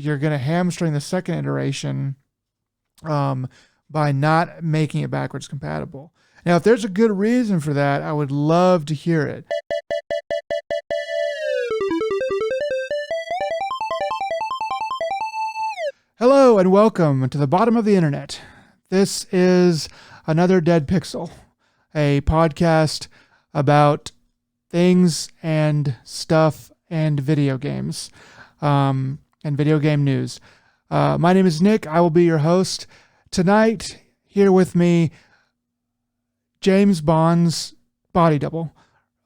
you're going to hamstring the second iteration by not making it backwards compatible. Now, if there's a good reason for that, I would love to hear it. Hello and welcome to the bottom of the internet. This is another Dead Pixel, a podcast about things and stuff and video games, and video game news. My name is Nick. I will be your host. Tonight, here with me, James Bond's body double.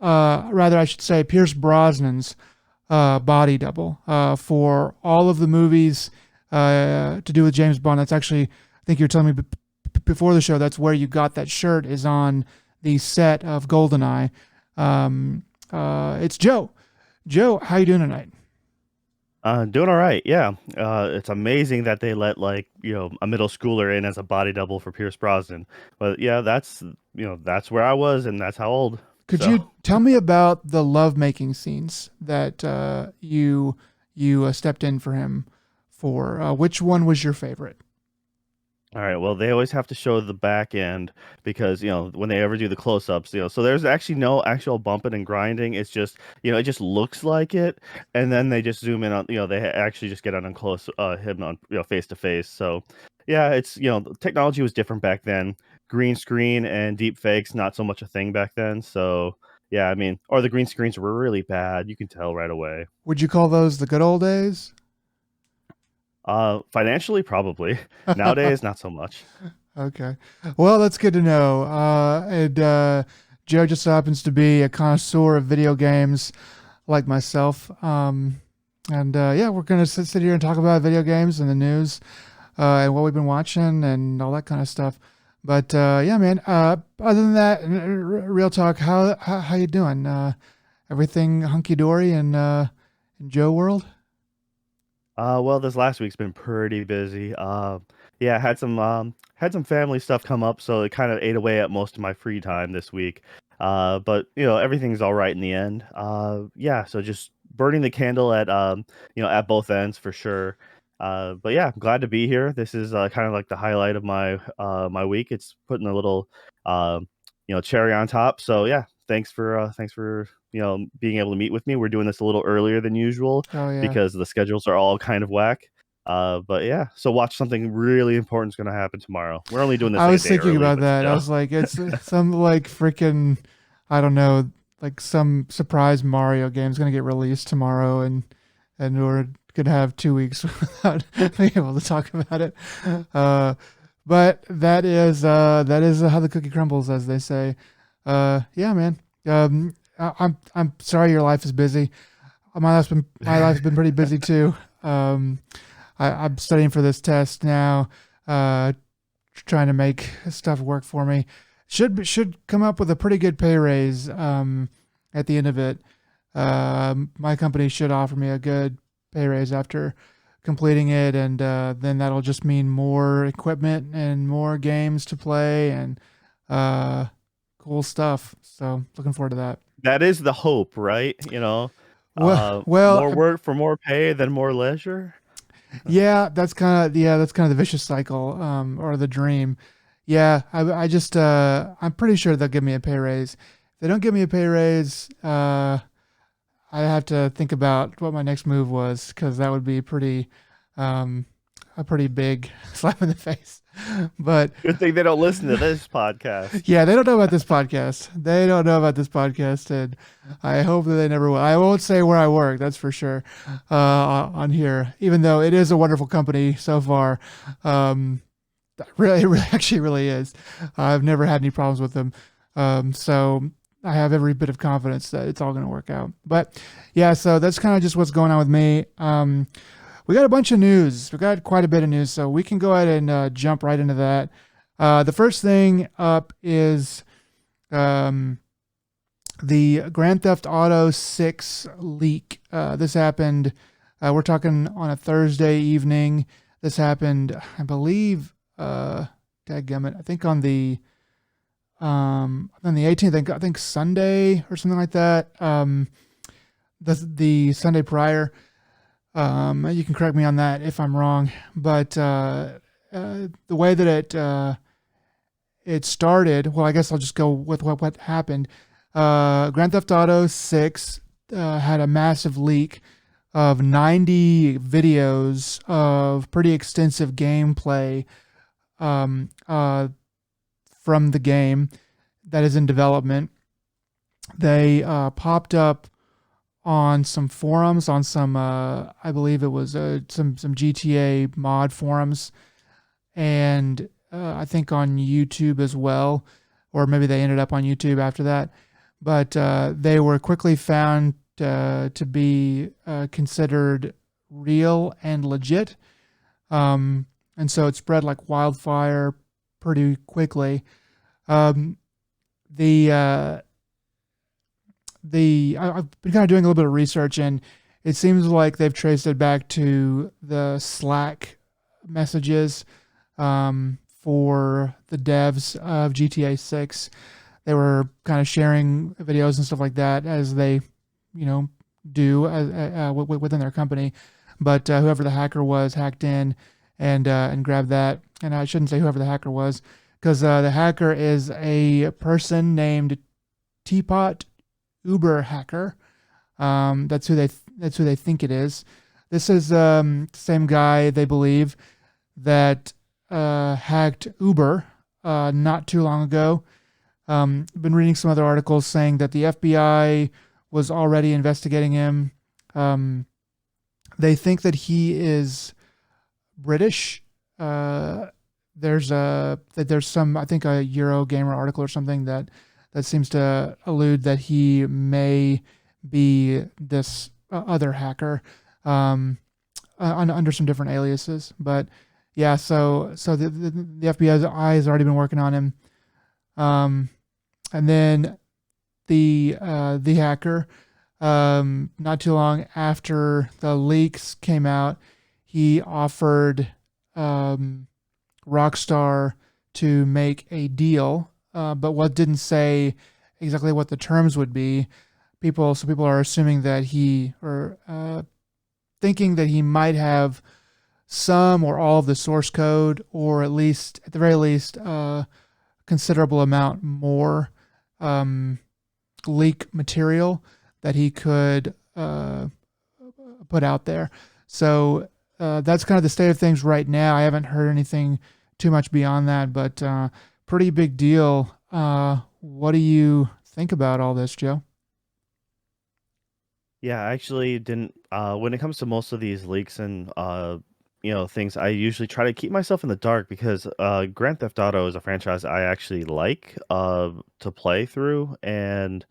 Rather, I should say Pierce Brosnan's body double for all of the movies to do with James Bond. That's actually, I think you were telling me before the show, that's where you got that shirt, is on the set of GoldenEye. It's Joe. Joe, how you doing tonight? Doing all right. Yeah. It's amazing that they let a middle schooler in as a body double for Pierce Brosnan. But yeah, that's where I was and that's how old. Could So, you tell me about the lovemaking scenes that you stepped in for him for? Which one was your favorite? all right. Well, they always have to show the back end because, when they ever do the close-ups, so there's actually no actual bumping and grinding. It's just, it just looks like it. And then they just zoom in on, they actually just get on close, him on, face to face. So yeah, it's, technology was different back then. Green screen and deep fakes, not so much a thing back then. So yeah, I mean, or the green screens were really bad. You can tell right away. Would you call those the good old days? Financially, probably. Nowadays, not so much. Okay. Well, that's good to know. Joe just happens to be a connoisseur of video games like myself. Yeah, we're going to sit here and talk about video games and the news and what we've been watching and all that kind of stuff. But yeah, man, other than that, real talk, how you doing? Everything hunky-dory in Joe world? Well, this last week's been pretty busy. Yeah, had some family stuff come up, so it kind of ate away at most of my free time this week. But everything's all right in the end. Yeah, so just burning the candle at both ends for sure. But yeah, I'm glad to be here. This is kind of like the highlight of my week. It's putting a little cherry on top. So yeah, thanks for being able to meet with me. We're doing this a little earlier than usual Oh yeah. because the schedules are all kind of whack. But yeah, so watch, something really important is going to happen tomorrow. We're only doing this I like a was day thinking early, about but that. I still. was like, it's some like freaking, I don't know, like some surprise Mario game is going to get released tomorrow, and we're gonna have 2 weeks without being able to talk about it. Uh, but that is how the cookie crumbles, as they say. Yeah, man. I'm sorry your life is busy. My life's been pretty busy too. Um, I'm studying for this test now. Trying to make stuff work for me. Should come up with a pretty good pay raise at the end of it. My company should offer me a good pay raise after completing it, and then that'll just mean more equipment and more games to play and uh, cool stuff. So looking forward to that. That is the hope, right? Well, More work for more pay than more leisure. that's kind of the vicious cycle, or the dream. Yeah, I just I'm pretty sure they'll give me a pay raise. If they don't give me a pay raise, I have to think about what my next move was, because that would be um, a pretty big slap in the face. But Good thing they don't listen to this podcast. yeah, they don't know about this podcast. They don't know about this podcast, and I hope that they never will. I won't say where I work, that's for sure, on here, even though it is a wonderful company so far. Um, really, it really, actually, really is. I've never had any problems with them. So I have every bit of confidence that it's all going to work out. But yeah, so that's kind of just what's going on with me. We got a bunch of news. We got quite a bit of news, so we can go ahead and jump right into that. The first thing up is um, the Grand Theft Auto 6 leak. This happened, we're talking on a Thursday evening. This happened, I believe, dadgummit, I think on the 18th, I think Sunday or something like that. The Sunday prior. You can correct me on that if I'm wrong, but the way that it started, well, I guess I'll just go with what happened. Grand Theft Auto 6 had a massive leak of 90 videos of pretty extensive gameplay um, uh, from the game that is in development. They popped up on some forums, on some, I believe it was some GTA mod forums, and I think on YouTube as well, or maybe they ended up on YouTube after that. But they were quickly found to be considered real and legit, and so it spread like wildfire pretty quickly. Um, the I've been kind of doing a little bit of research, and it seems like they've traced it back to the Slack messages for the devs of GTA 6. They were kind of sharing videos and stuff like that as they, do within their company. But whoever the hacker was hacked in and grabbed that. And I shouldn't say whoever the hacker was, because the hacker is a person named Teapot Uber Hacker. That's who they think it is. This is the same guy they believe that hacked Uber not too long ago. Been reading some other articles saying that the FBI was already investigating him. They think that he is British. There's some, I think, a Eurogamer article or something that seems to allude that he may be this other hacker under some different aliases. But yeah, so the FBI's eye has already been working on him, and then the hacker, not too long after the leaks came out, he offered Rockstar to make a deal, but what didn't say exactly what the terms would be. People are assuming that he, or thinking that he might have some or all of the source code, or at the very least, considerable amount more leak material that he could put out there. So that's kind of the state of things right now. I haven't heard anything too much beyond that, but pretty big deal. What do you think about all this, Joe? Yeah, I actually didn't. When it comes to most of these leaks and things, I usually try to keep myself in the dark because Grand Theft Auto is a franchise I actually like to play through, and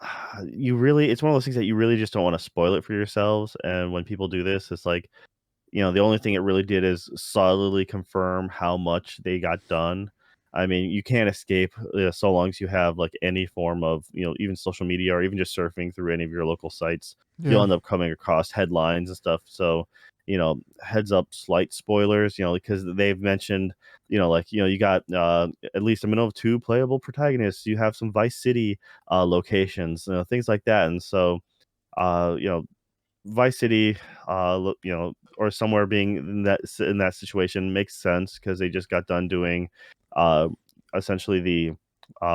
it's one of those things that you really just don't want to spoil it for yourselves. And when people do this, it's like, the only thing it really did is solidly confirm how much they got done. I mean, you can't escape so long as you have like any form of, even social media or even just surfing through any of your local sites, you'll Yeah. end up coming across headlines and stuff. So, heads up, slight spoilers, because they've mentioned, you got at least a minimum of two playable protagonists. You have some Vice City locations, things like that. And so, uh, you know, Vice City, or somewhere being in that situation makes sense because they just got done doing, uh, essentially the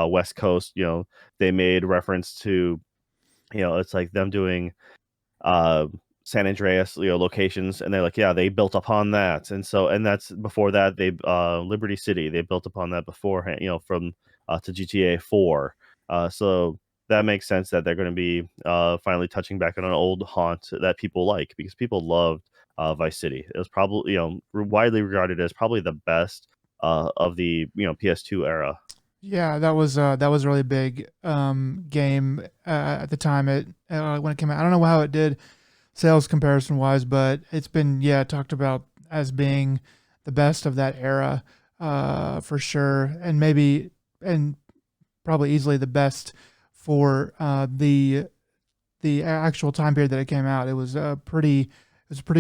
West Coast. They made reference to, it's like them doing uh, San Andreas, locations, and they're like, yeah, they built upon that, and that's before that they Liberty City, they built upon that beforehand, from to GTA 4, so that makes sense that they're going to be finally touching back on an old haunt that people like because people loved Vice City. It was probably widely regarded as probably the best of the PS2 era. Yeah, that was a really big game at the time it when it came out. I don't know how it did sales comparison wise, but it's been, yeah, talked about as being the best of that era for sure, and maybe, and probably easily the best for the actual time period that it came out. It was pretty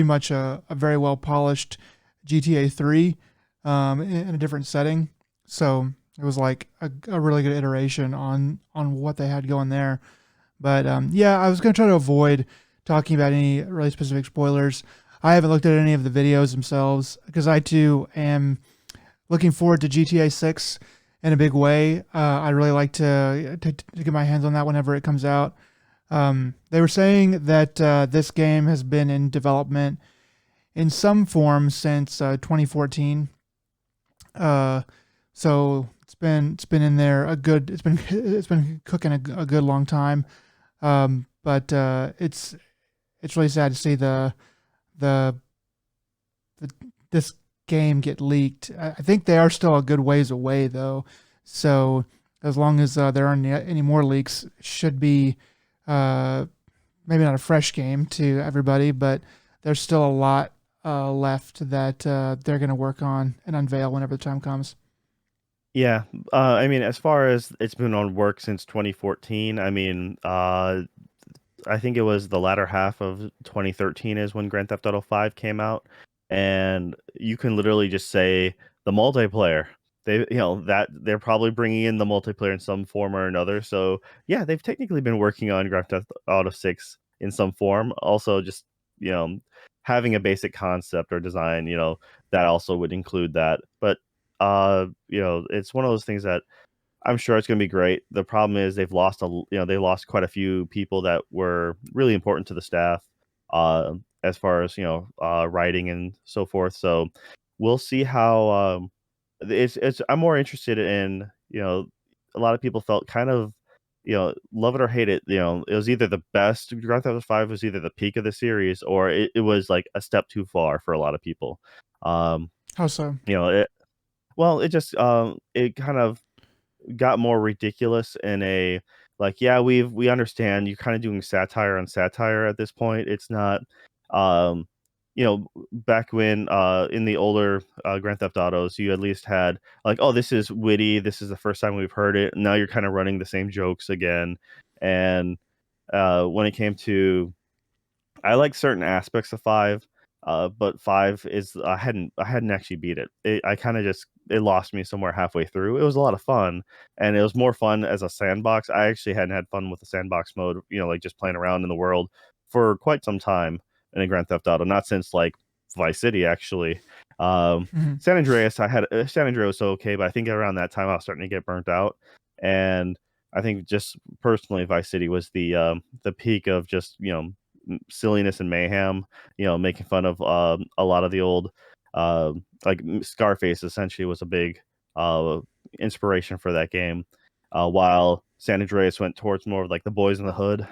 much a very well polished GTA 3 in a different setting. So it was like a really good iteration on what they had going there. But yeah, I was gonna try to avoid talking about any really specific spoilers. I haven't looked at any of the videos themselves because I too am looking forward to GTA 6 in a big way. I'd really like to get my hands on that whenever it comes out. They were saying that this game has been in development in some form since 2014. Uh, so it's been in there a good it's been cooking a good long time. But it's really sad to see the, the this game get leaked. I think they are still a good ways away though. So as long as there aren't any more leaks, should be uh, maybe not a fresh game to everybody, but there's still a lot left that they're going to work on and unveil whenever the time comes. Yeah, I mean, as far as it's been on work since 2014, I mean, I think it was the latter half of 2013 is when Grand Theft Auto 5 came out, and you can literally just say the multiplayer. That they're probably bringing in the multiplayer in some form or another. So yeah, they've technically been working on Grand Theft Auto 6 in some form. Also, just you know, having a basic concept or design, that also would include that. But it's one of those things that I'm sure it's going to be great. The problem is they lost quite a few people that were really important to the staff, as far as writing and so forth. So we'll see how it's. I'm more interested in a lot of people felt kind of love it or hate it. It was either the best. Grand Theft Auto 5 was either the peak of the series or it was like a step too far for a lot of people. Um, How so? you know, it well, it just it kind of got more ridiculous in a like, yeah, we understand you're kind of doing satire on satire at this point. It's not um back when in the older Grand Theft Autos, you at least had like, oh, this is witty, this is the first time we've heard it. Now you're kind of running the same jokes again. And when it came to I like certain aspects of 5, but 5 is I hadn't actually beat it. I kinda just it lost me somewhere halfway through. It was a lot of fun, and it was more fun as a sandbox. I actually hadn't had fun with the sandbox mode, like, just playing around in the world for quite some time in a Grand Theft Auto, not since, like, Vice City, actually. Um, Mhm. San Andreas was okay, but I think around that time I was starting to get burnt out, and I think just personally, Vice City was the peak of just, silliness and mayhem, making fun of a lot of the old like Scarface essentially was a big uh inspiration for that game. While San Andreas went towards more of like the Boys in the Hood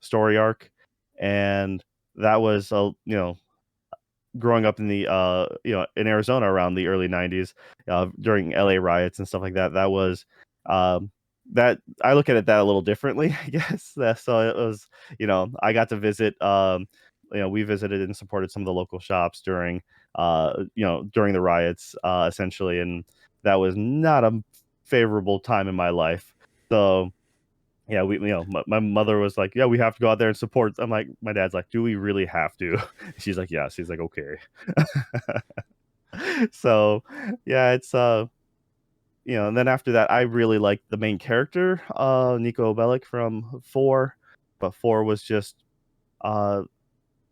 story arc, and that was growing up in the in Arizona around the early 90s during LA riots and stuff like that. That was um that I look at it that a little differently, I guess. So it was, I got to visit we visited and supported some of the local shops during the riots essentially, and that was not a favorable time in my life. So yeah, my mother was like, "Yeah, we have to go out there and support." I'm like, my dad's like, "Do we really have to?" She's like, "Yes." He's like, "Okay." So, yeah, it's and then after that, I really liked the main character, Nico Bellic from 4, but 4 was just uh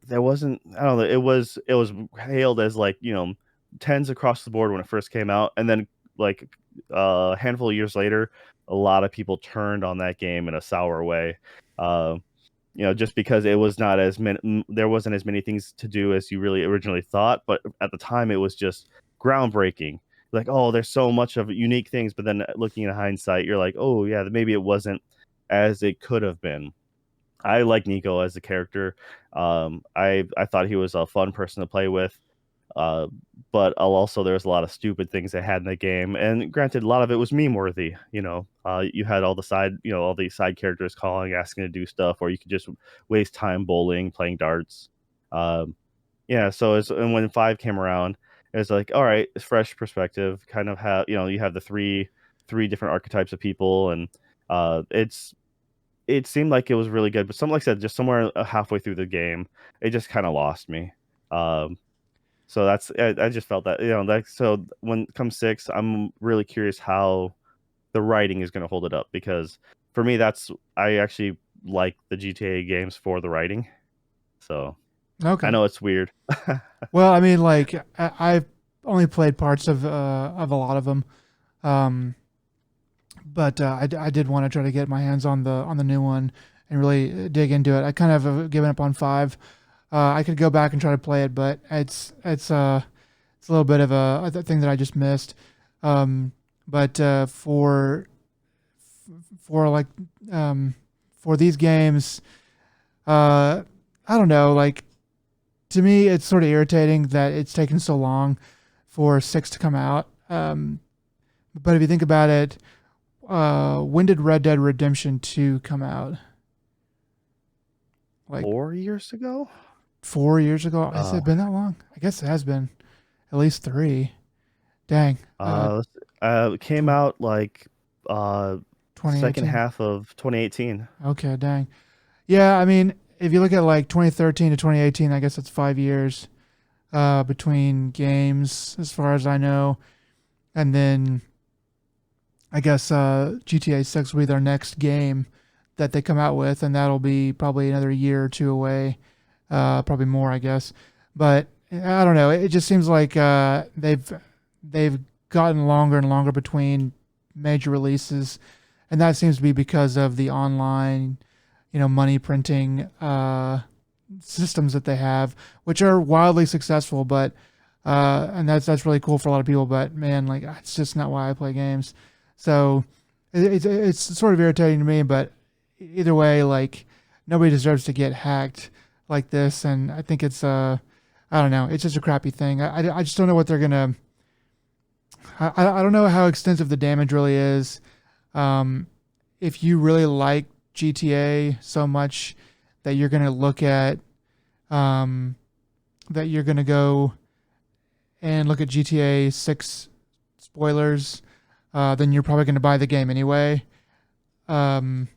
there wasn't I don't know, it was hailed as like, tens across the board when it first came out, and then like a handful of years later, a lot of people turned on that game in a sour way. Uh, just because it was not as many, there wasn't as many things to do as you really originally thought, but at the time it was just groundbreaking. Like, oh, there's so much of unique things, but then looking in hindsight, you're like, oh yeah, maybe it wasn't as it could have been. I like Nico as a character. I thought he was a fun person to play with. Uh, but also there's a lot of stupid things they had in the game, and granted, a lot of it was meme worthy. You had all these side characters calling, asking to do stuff, or you could just waste time bowling, playing darts. Um, yeah, and when 5 came around, it was like, all right, it's fresh perspective. Kind of have you have the three different archetypes of people, and it seemed like it was really good, but like I said, just somewhere halfway through the game, it just kind of lost me. Um, so I just felt that so when it comes 6, I'm really curious how the writing is going to hold it up, because for me, that's I actually like the GTA games for the writing. So I Okay. know it's weird. Well, I mean, like I've only played parts of a lot of them, um, but I did want to try to get my hands on the new one and really dig into it. I kind of have given up on five. I could go back and try to play it, but it's a little bit of a thing that I just missed. Um, but for like um, for these games, uh, I don't know. Like to me, it's sort of irritating that it's taken so long for six to come out. But if you think about it, when did Red Dead Redemption 2 come out? Like 4 years ago. 4 years ago? Has Uh, it been that long? I guess it has been at least three. Dang. it came Tw- out like uh second 2018. half of 2018. Okay, dang. Yeah, I mean, if you look at like 2013 to 2018, I guess that's 5 years between games, as far as I know. And then I guess GTA 6 will be their next game that they come out with, and that'll be probably another year or two away, probably more, I guess. But I don't know. It just seems like they've gotten longer and longer between major releases, and that seems to be because of the online, money printing systems that they have, which are wildly successful. But and that's really cool for a lot of people. But man, like it's just not why I play games. So it's sort of irritating to me. But either way, like nobody deserves to get hacked like this, and I think it's I don't know, it's just a crappy thing. I just don't know what they're gonna. I don't know how extensive the damage really is. Um, if you really like GTA so much that you're gonna look at um, that you're gonna go and look at GTA 6 spoilers, then you're probably gonna buy the game anyway. Um,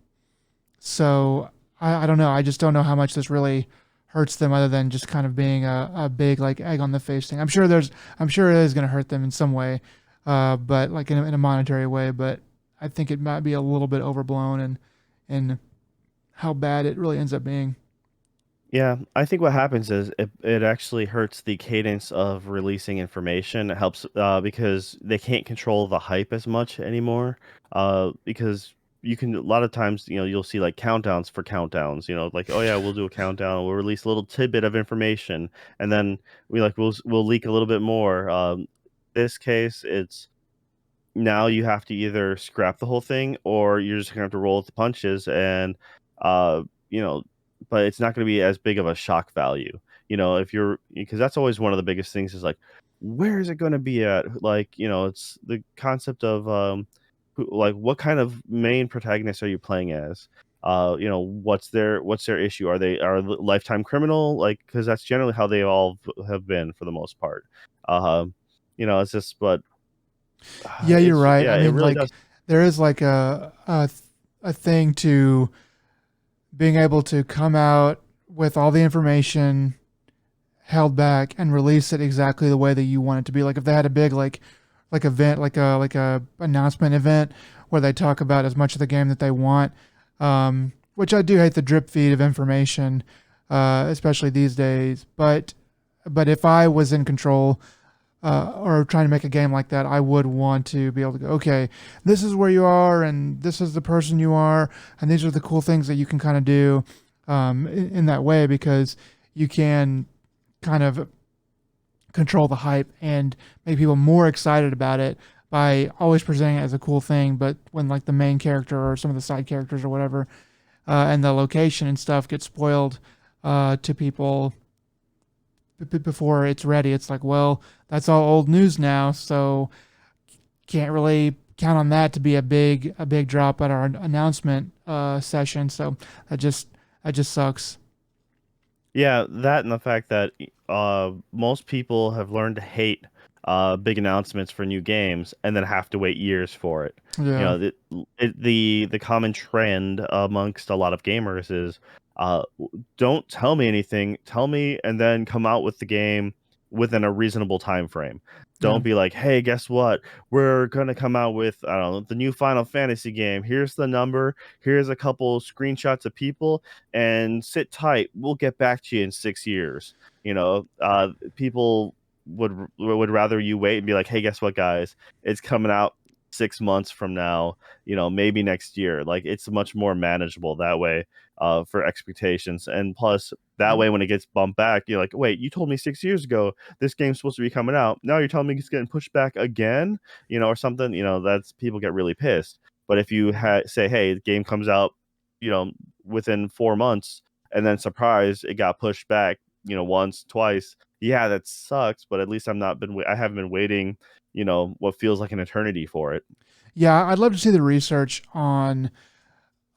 so I don't know. I just don't know how much this really hurts them, other than just kind of being a big like egg on the face thing. I'm sure it is gonna hurt them in some way, but like in a monetary way. But I think it might be a little bit overblown and how bad it really ends up being. Yeah, I think what happens is it actually hurts the cadence of releasing information. It helps because they can't control the hype as much anymore. Because you can a lot of times, you'll see like countdowns for countdowns. Like, oh yeah, we'll do a countdown. We'll release a little tidbit of information, and then we'll leak a little bit more. This case, it's now you have to either scrap the whole thing or you're just gonna have to roll with the punches and uh you know but it's not going to be as big of a shock value, if you're because that's always one of the biggest things is like where is it going to be at, like, it's the concept of like what kind of main protagonist are you playing as, what's their issue, are lifetime criminal, like, because that's generally how they all have been for the most part. um it's just but Yeah, you're it's right. yeah, I it mean, really like does. there is like a thing to being able to come out with all the information held back and release it exactly the way that you want it to be. Like if they had a big like event, like a announcement event where they talk about as much of the game that they want. Which I do hate the drip feed of information, especially these days. But if I was in control or trying to make a game like that, I would want to be able to go, okay, this is where you are, and this is the person you are, and these are the cool things that you can kind of do in that way, because you can kind of control the hype and make people more excited about it by always presenting it as a cool thing. But when like the main character or some of the side characters or whatever, and the location and stuff gets spoiled to people before it's ready, it's like, well, that's all old news now, so can't really count on that to be a big drop at our announcement session. So that just that just sucks. Yeah, that and the fact that most people have learned to hate big announcements for new games and then have to wait years for it. You Yeah. know, the common trend amongst a lot of gamers is don't tell me anything, tell me and then come out with the game within a reasonable time frame. Yeah. Don't be like, hey, guess what? We're gonna come out with, I don't know, the new Final Fantasy game. Here's the number. Here's a couple screenshots of people, and sit tight. We'll get back to you in 6 years. People would rather you wait and be like, hey, guess what, guys? It's coming out 6 months from now. Maybe next year. Like, it's much more manageable that way, for expectations. And plus, that Yeah. way, when it gets bumped back, you're like, wait, you told me 6 years ago this game's supposed to be coming out. Now you're telling me it's getting pushed back again, or something. That's, people get really pissed. But if you say, hey, the game comes out, you know, within 4 months, and then surprise, it got pushed back, once, twice. Yeah, that sucks. But at least I haven't been waiting, what feels like an eternity for it. Yeah, I'd love to see the research on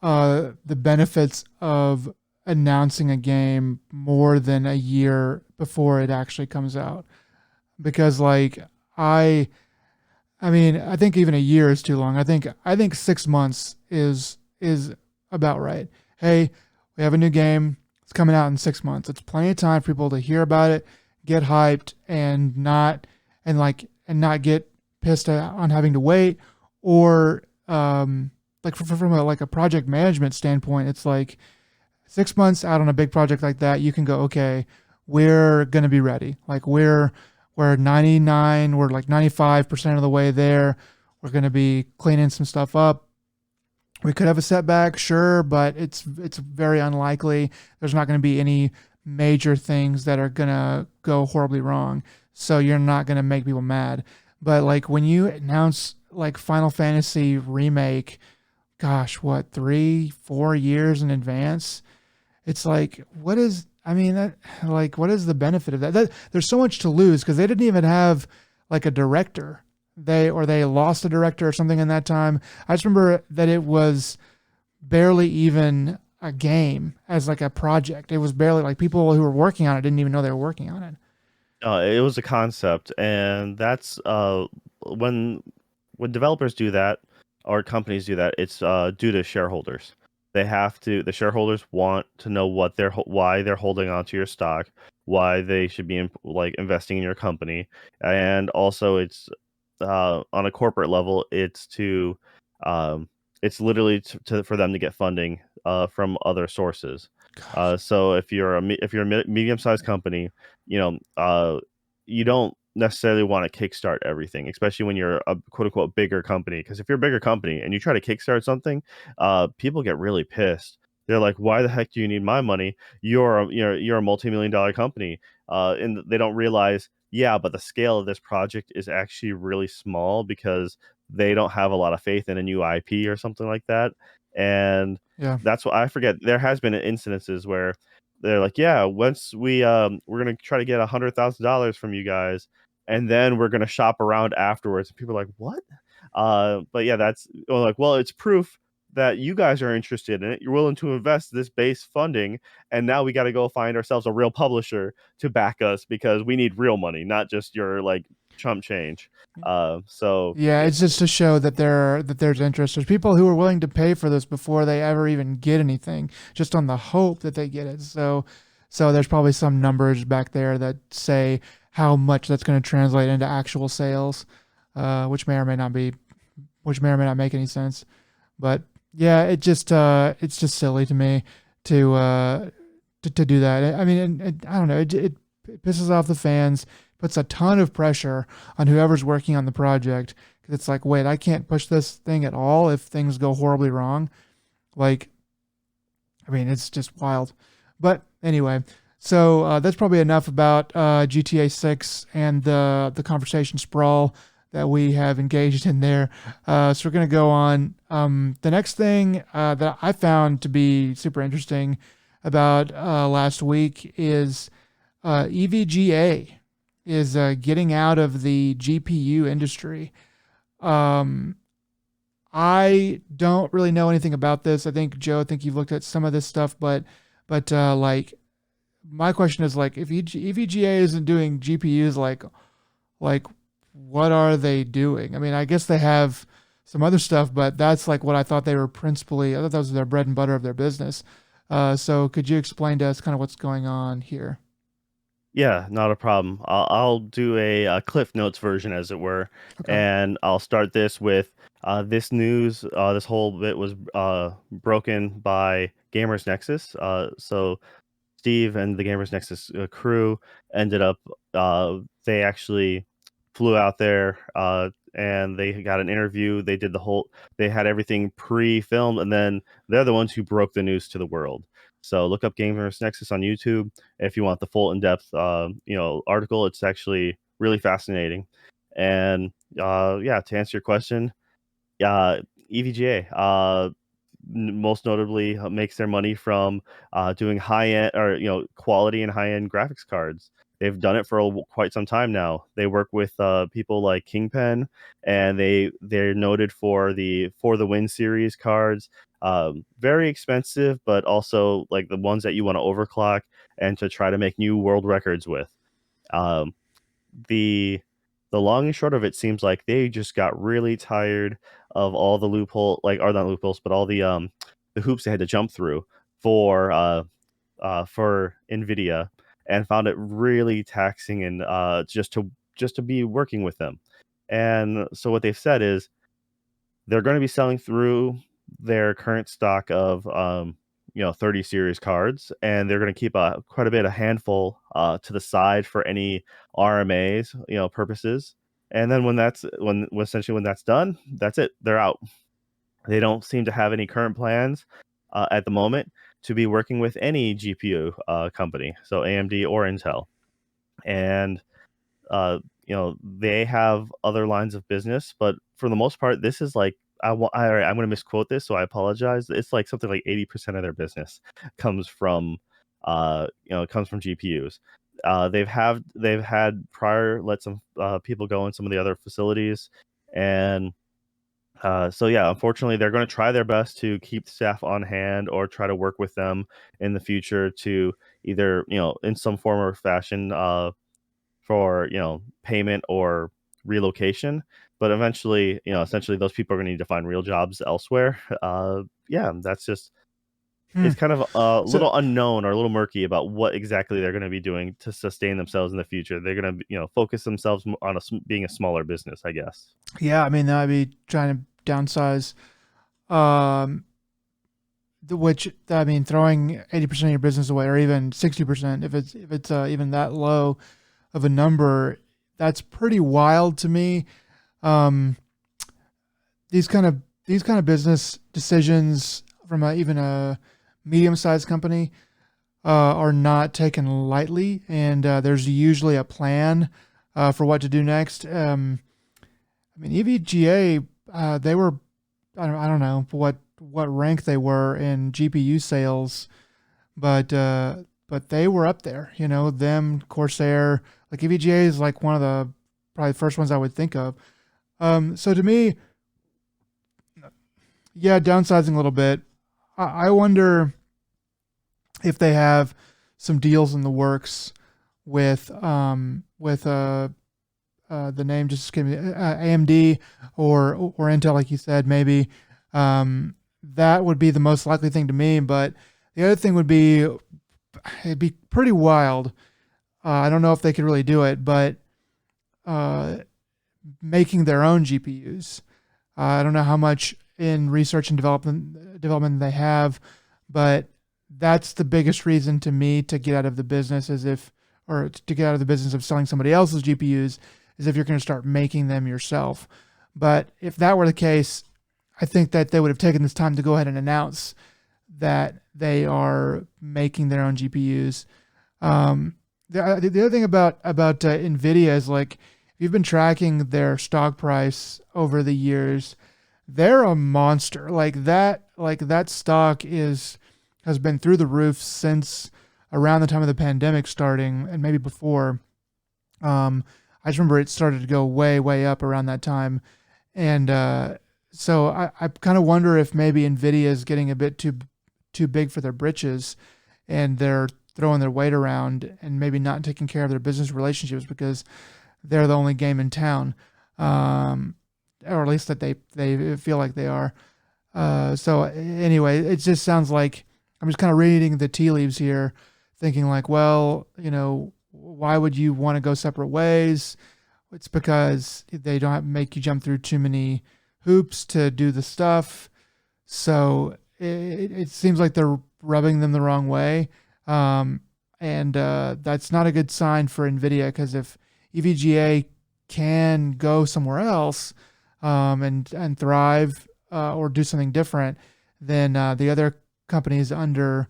the benefits of announcing a game more than a year before it actually comes out. Because like I I mean, I think even a year is too long. I think 6 months is about right. Hey, we have a new game. It's coming out in 6 months. It's plenty of time for people to hear about it, get hyped, and not get pissed on having to wait, or like from a project management standpoint, it's like 6 months out on a big project like that, you can go, okay, we're gonna be ready. Like we're 99, we're like 95% of the way there. We're gonna be cleaning some stuff up. We could have a setback, sure, but it's very unlikely. There's not going to be any major things that are going to go horribly wrong. So you're not going to make people mad. But like when you announce like Final Fantasy remake, gosh, what, 3, 4 years in advance? It's like, what is? I mean, what is the benefit of that? There's so much to lose because they didn't even have like a director. They lost a director or something in that time. I just remember that it was barely even a game as like a project. It was barely like people who were working on it didn't even know they were working on it. It was a concept, and that's when developers do that, or companies do that, it's due to shareholders. The shareholders want to know why they're holding onto your stock, why they should be like investing in your company, and also it's on a corporate level, um, it's literally for them to get funding from other sources. Gosh. So if you're a medium sized company, you don't necessarily want to kickstart everything, especially when you're a quote unquote bigger company. Because if you're a bigger company and you try to kickstart something, people get really pissed. They're like, "Why the heck do you need my money? You're a multi-million-dollar company," and they don't realize, yeah, but the scale of this project is actually really small because they don't have a lot of faith in a new IP or something like that. And Yeah. that's what I forget. There has been incidences where they're like, yeah, once we're gonna try to get $100,000 from you guys, and then we're gonna shop around afterwards. And people are like, what? But yeah, that's like, well, it's proof that you guys are interested in it. You're willing to invest this base funding, and now we got to go find ourselves a real publisher to back us because we need real money, not just your like chump change. So Yeah, it's just to show that there's interest. There's people who are willing to pay for this before they ever even get anything, just on the hope that they get it. So there's probably some numbers back there that say how much that's going to translate into actual sales, which may or may not be, which may or may not make any sense. But yeah, it's just silly to me to to do that. I mean, I don't know. It pisses off the fans, puts a ton of pressure on whoever's working on the project. 'Cause it's like, wait, I can't push this thing at all if things go horribly wrong. Like, I mean, it's just wild. But anyway, so that's probably enough about GTA 6 and the conversation sprawl that we have engaged in there. So we're going to go on. The next thing that I found to be super interesting about last week is EVGA is getting out of the GPU industry. Um, I don't really know anything about this. I think you've looked at some of this stuff, but like my question is like if EVGA isn't doing GPUs, like what are they doing? I mean, I guess they have some other stuff, but that's like what I thought they were principally. I thought that was their bread and butter of their business. So could you explain to us kind of what's going on here? Yeah, not a problem. I'll do a Cliff Notes version, as it were, Okay. and I'll start this with this news. This whole bit was broken by Gamers Nexus. So Steve and the Gamers Nexus crew ended up, they actually flew out there and they got an interview. They had everything pre-filmed, and then they're the ones who broke the news to the world. So look up Gamers Nexus on YouTube if you want the full in-depth, article. It's actually really fascinating. And yeah, to answer your question, uh, EVGA, most notably makes their money from doing high end or quality and high end graphics cards. They've done it for quite some time now. They work with people like Kingpen, and they're noted for the Win series cards. Very expensive, but also like the ones that you want to overclock and to try to make new world records with. Um, the the long and short of it seems like they just got really tired of all the loophole like or not loopholes, but all the hoops they had to jump through for for NVIDIA, and found it really taxing and just to be working with them. And so what they've said is they're going to be selling through their current stock of 30 series cards, and they're going to keep quite a bit, a handful to the side for any RMAs, purposes. And then when essentially when that's done, that's it. They're out. They don't seem to have any current plans at the moment to be working with any GPU company, so AMD or Intel. And uh, they have other lines of business, but for the most part, this is like I'm going to misquote this, so I apologize. It's like something like 80% of their business comes from, comes from GPUs. They've had prior let some people go in some of the other facilities, and so yeah, unfortunately, they're going to try their best to keep staff on hand or try to work with them in the future to either in some form or fashion for payment or relocation, but eventually essentially those people are going to need to find real jobs elsewhere. Yeah, that's just Hmm. it's kind of a So little unknown or a little murky about what exactly they're going to be doing to sustain themselves in the future. They're going to focus themselves on being a smaller business, I guess. yeah, I mean that would be trying to downsize. Um, which I mean, throwing 80% of your business away, or even 60%, if it's even that low of a number, that's pretty wild to me. Um, these kind of business decisions from even a medium-sized company are not taken lightly, and there's usually a plan for what to do next. I mean, EVGA, they were, I don't know what rank they were in GPU sales, but they were up there. You know, them, Corsair, like EVGA is like one of the probably the first ones I would think of. So to me, yeah, downsizing a little bit. I wonder if they have some deals in the works with the name just escaped me, AMD or Intel, like you said, maybe. That would be the most likely thing to me. But the other thing would be it'd be pretty wild. I don't know if they could really do it, but uh, making their own GPUs. I don't know how much in research and development they have, but that's the biggest reason to me to get out of the business, as if or to get out of the business of selling somebody else's GPUs, is if you're going to start making them yourself. But if that were the case, I think that they would have taken this time to go ahead and announce that they are making their own GPUs. The other thing about Nvidia is, like, if you've been tracking their stock price over the years, they're a monster. Like that stock has been through the roof since around the time of the pandemic starting, and maybe before. I just remember it started to go way up around that time, and so I kind of wonder if maybe Nvidia is getting a bit too big for their britches, and they're throwing their weight around and maybe not taking care of their business relationships because they're the only game in town, or at least that they feel like they are. So anyway, it just sounds like I'm just kind of reading the tea leaves here, thinking like, well, why would you want to go separate ways? It's because they don't make you jump through too many hoops to do the stuff. So it seems like they're rubbing them the wrong way. Um, and that's not a good sign for NVIDIA, because if EVGA can go somewhere else and thrive or do something different, then the other companies under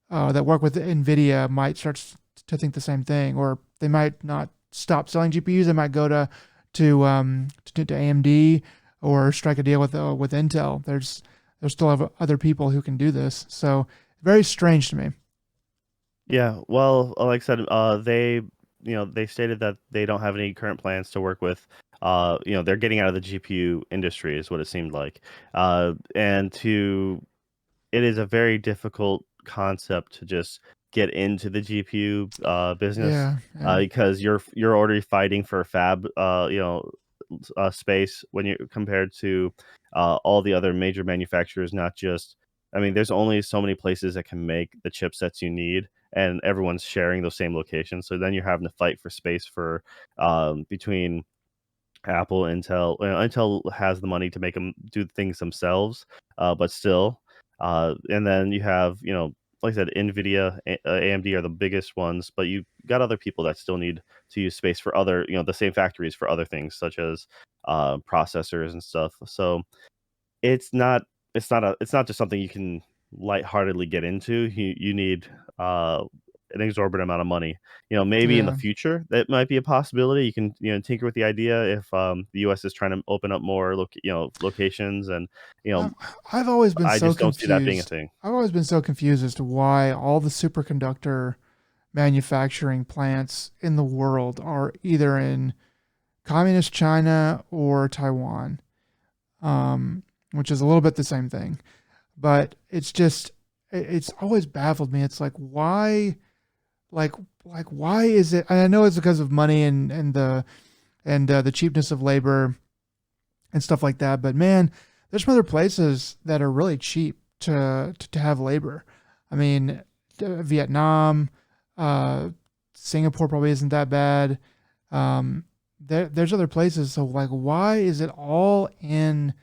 that work with NVIDIA might start to think the same thing, or they might not stop selling GPUs. They might go to AMD or strike a deal with Intel. There's still have other people who can do this. So very strange to me. Yeah, well, like I said, they stated that they don't have any current plans to work with, they're getting out of the GPU industry is what it seemed like. And to It is a very difficult concept to just get into the GPU business, Yeah, yeah, because you're already fighting for fab, space when you compared to all the other major manufacturers. Not just, I mean, there's only so many places that can make the chipsets you need, and everyone's sharing those same locations. So then you're having to fight for space for between Apple, Intel. Well, Intel has the money to make them do things themselves, but still. And then you have, like I said, Nvidia, AMD are the biggest ones, but you got other people that still need to use space for other, the same factories for other things such as processors and stuff. So it's not it's not just something you can lightheartedly get into. You need uh an exorbitant amount of money. Maybe in the yeah. future that might be a possibility. You can, tinker with the idea if the US is trying to open up more locations, and you know I've I've always been I so just don't see that being a confused. thing. I've always been so confused as to why all the superconductor manufacturing plants in the world are either in communist China or Taiwan, which is a little bit the same thing. But it's just it's always baffled me. It's like like why is it? And I know it's because of money and the cheapness of labor and stuff like that. But man, there's some other places that are really cheap to have labor. I mean, Vietnam, uh, Singapore probably isn't that bad. There's other places. So like, why is it all in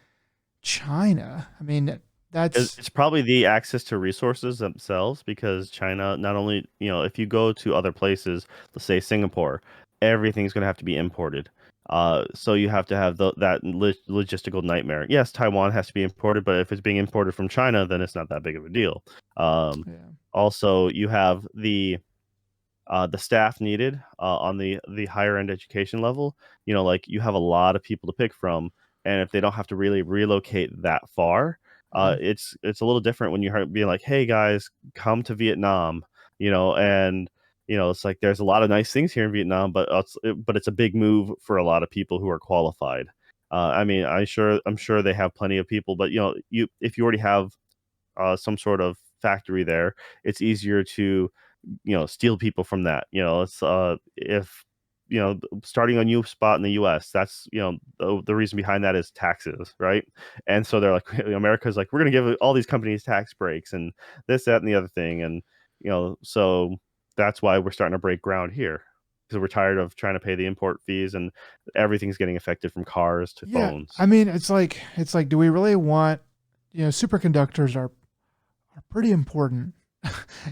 China? I mean, that's It's probably the access to resources themselves, because China, not only, if you go to other places, let's say Singapore, everything's going to have to be imported. So you have to have that logistical nightmare. Yes, Taiwan has to be imported, but if it's being imported from China, then it's not that big of a deal. Um, yeah, Also, you have the staff needed on the higher end education level. Like, you have a lot of people to pick from, and if they don't have to really relocate that far, yeah, it's a little different when you're being like, hey guys, come to Vietnam. And it's like there's a lot of nice things here in Vietnam, but it's a big move for a lot of people who are qualified. I mean, I'm sure they have plenty of people, but if you already have some sort of factory there, it's easier to steal people from that. It's if starting a new spot in the US, that's the reason behind that is taxes, right? And so they're like, America's like, we're going to give all these companies tax breaks and this, that, and the other thing. And so that's why we're starting to break ground here, because we're tired of trying to pay the import fees, and everything's getting affected from cars to yeah. phones. I mean, it's like, do we really want? Superconductors are pretty important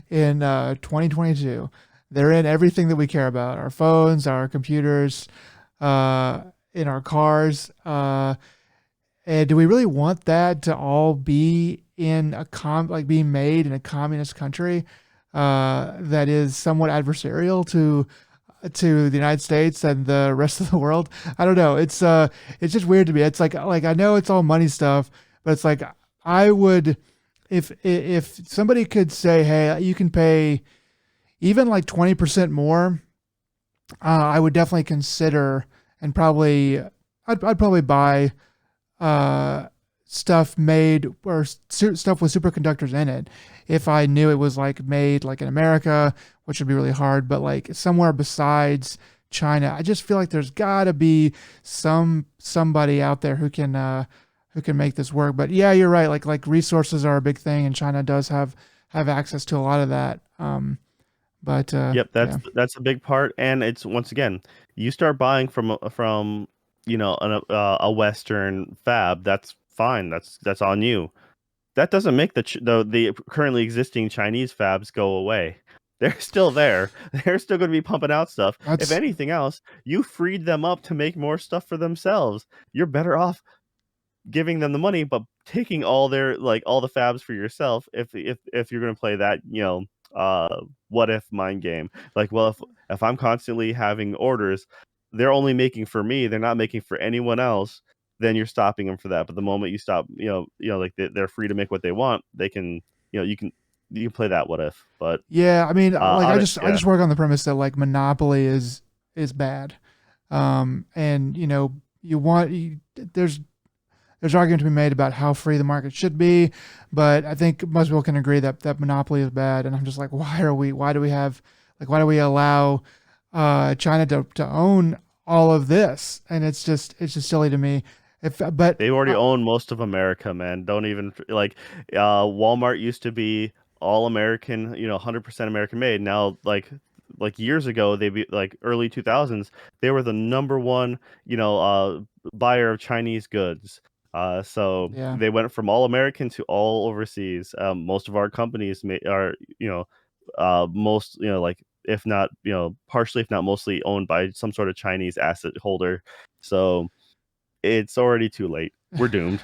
in 2022. They're in everything that we care about: our phones, our computers, in our cars. And do we really want that to all be in like being made in a communist country that is somewhat adversarial to the United States and the rest of the world? I don't know. It's just weird to me. It's like I know it's all money stuff, but it's like I would if somebody could say, hey, you can pay even like 20% more, I would definitely consider and probably I'd probably buy uh, stuff made or stuff with superconductors in it if I knew it was like made like in America, which would be really hard, but like somewhere besides China. I just feel like there's got to be somebody out there who can make this work. But yeah, you're right. Like resources are a big thing, and China does have access to a lot of that. But Yep, yeah, that's a big part, and it's once again, you start buying from a Western fab, that's fine, that's on you. That doesn't make the currently existing Chinese fabs go away. They're still there. They're still going to be pumping out stuff. If that's anything else, you freed them up to make more stuff for themselves. You're better off giving them the money, but taking all their all the fabs for yourself if you're gonna play that, what if mind game. Like, well, if I'm constantly having orders, they're only making for me, they're not making for anyone else, then you're stopping them for that. But the moment you stop, like they're free to make what they want, they can, you can play that what if. But yeah. I mean, like I yeah, just work on the premise that like monopoly is bad. And you want there's argument to be made about how free the market should be, but I think most people can agree that monopoly is bad. And I'm just like, why do we have, like, why do we allow China to own all of this? And it's just silly to me. If but they already own most of America, man. Don't even Walmart used to be all American, 100% American made. Now, like years ago, they be like early 2000s, they were the number one, buyer of Chinese goods. So Yeah. they went from all American to all overseas. Most of our companies are, most, like if not, partially, if not mostly owned by some sort of Chinese asset holder. So it's already too late. We're doomed.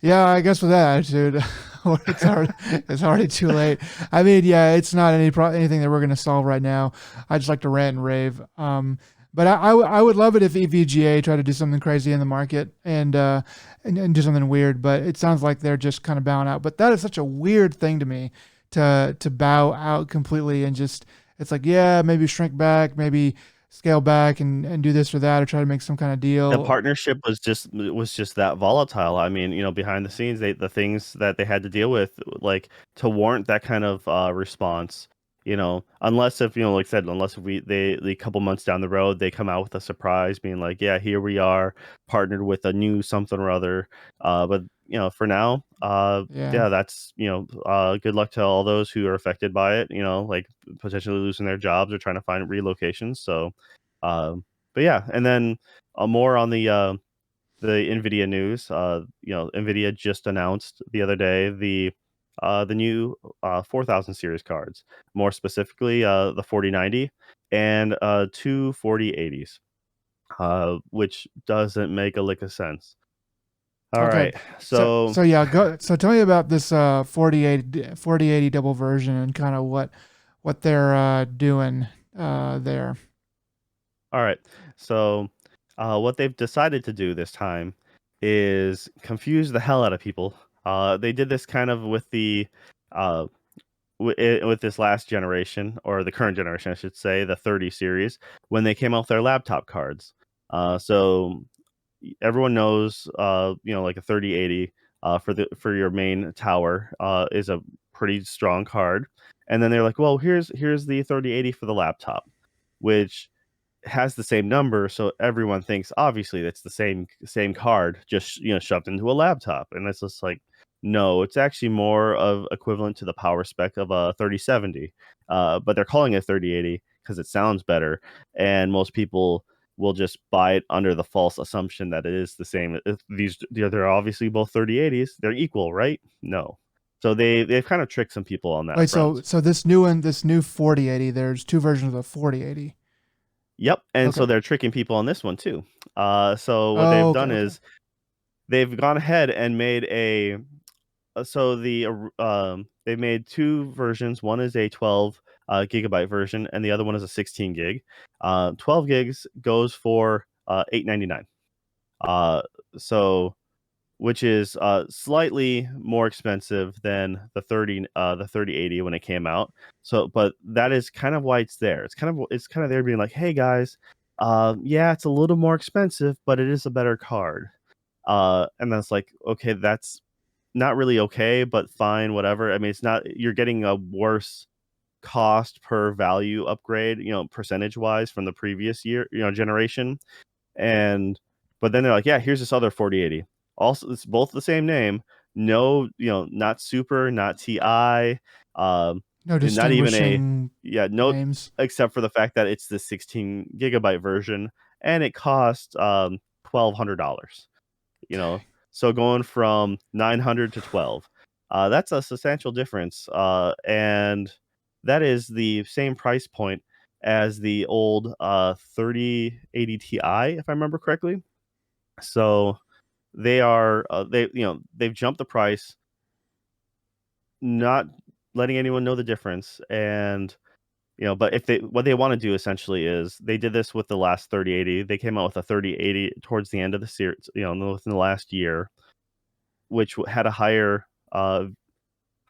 Yeah, I guess with that attitude, it's already too late. I mean, yeah, it's not anything that we're gonna solve right now. I just like to rant and rave. But I would love it if EVGA tried to do something crazy in the market and do something weird. But it sounds like they're just kind of bowing out. But that is such a weird thing to me to bow out completely and just it's like yeah, maybe shrink back, maybe scale back and do this or that or try to make some kind of The deal. partnership was just that volatile. I mean, behind the scenes, the things that they had to deal with, like to warrant that kind of response. Unless if like I said, unless if the couple months down the road they come out with a surprise, being like, yeah, here we are, partnered with a new something or other. But for now, Yeah. yeah, that's good luck to all those who are affected by it. Like potentially losing their jobs or trying to find relocations. So, but yeah, and then more on the Nvidia news. Nvidia just announced the other day the new 4000 series cards, more specifically the 4090 and two 4080s, which doesn't make a lick of sense. All Okay. right, so So yeah, go so tell me about this 4080 double version and kind of what they're doing there. all right, so what they've decided to do this time is confuse the hell out of people. They did this kind of with the uh, with this last generation or the current generation, I should say, the 30 series, when they came out with their laptop cards. So everyone knows, like a 3080 for your main tower is a pretty strong card. And then they're like, well, here's the 3080 for the laptop, which has the same number, so everyone thinks obviously that's the same card, just shoved into a laptop, and it's just like, no, it's actually more of equivalent to the power spec of a 3070, but they're calling it 3080 because it sounds better, and most people will just buy it under the false assumption that it is the same. If they're obviously both 3080s, they're equal, right? No, so they've kind of tricked some people on that Wait, so front. so this new one, this new 4080, there's two versions of the 4080. Yep, and Okay. so they're tricking people on this one too. So what Oh, they've okay, done okay. is they've gone ahead and made they made two versions. One is a 12 gigabyte version, and the other one is a 16 gig. 12 gigs goes for 899. Uh, so which is slightly more expensive than the 3080 when it came out. So, but that is kind of why it's there. It's kind of there being like, hey guys, yeah, it's a little more expensive, but it is a better card. And that's like, okay, that's not really okay, but fine, whatever. I mean, it's not you're getting a worse cost per value upgrade, percentage wise from the previous year, generation. And but then they're like, yeah, here's this other 4080. Also, it's both the same name. No, not Super, not TI. No Not even a distinguishing no, names. except for the fact that it's the 16 gigabyte version, and it costs $1,200. You know, Okay. so going from 900 to 12, that's a substantial difference, and that is the same price point as the old 3080 Ti, if I remember correctly. So they've jumped the price, not letting anyone know the difference. And but if they what they want to do essentially is they did this with the last 3080. They came out with a 3080 towards the end of the series, within the last year, which had a higher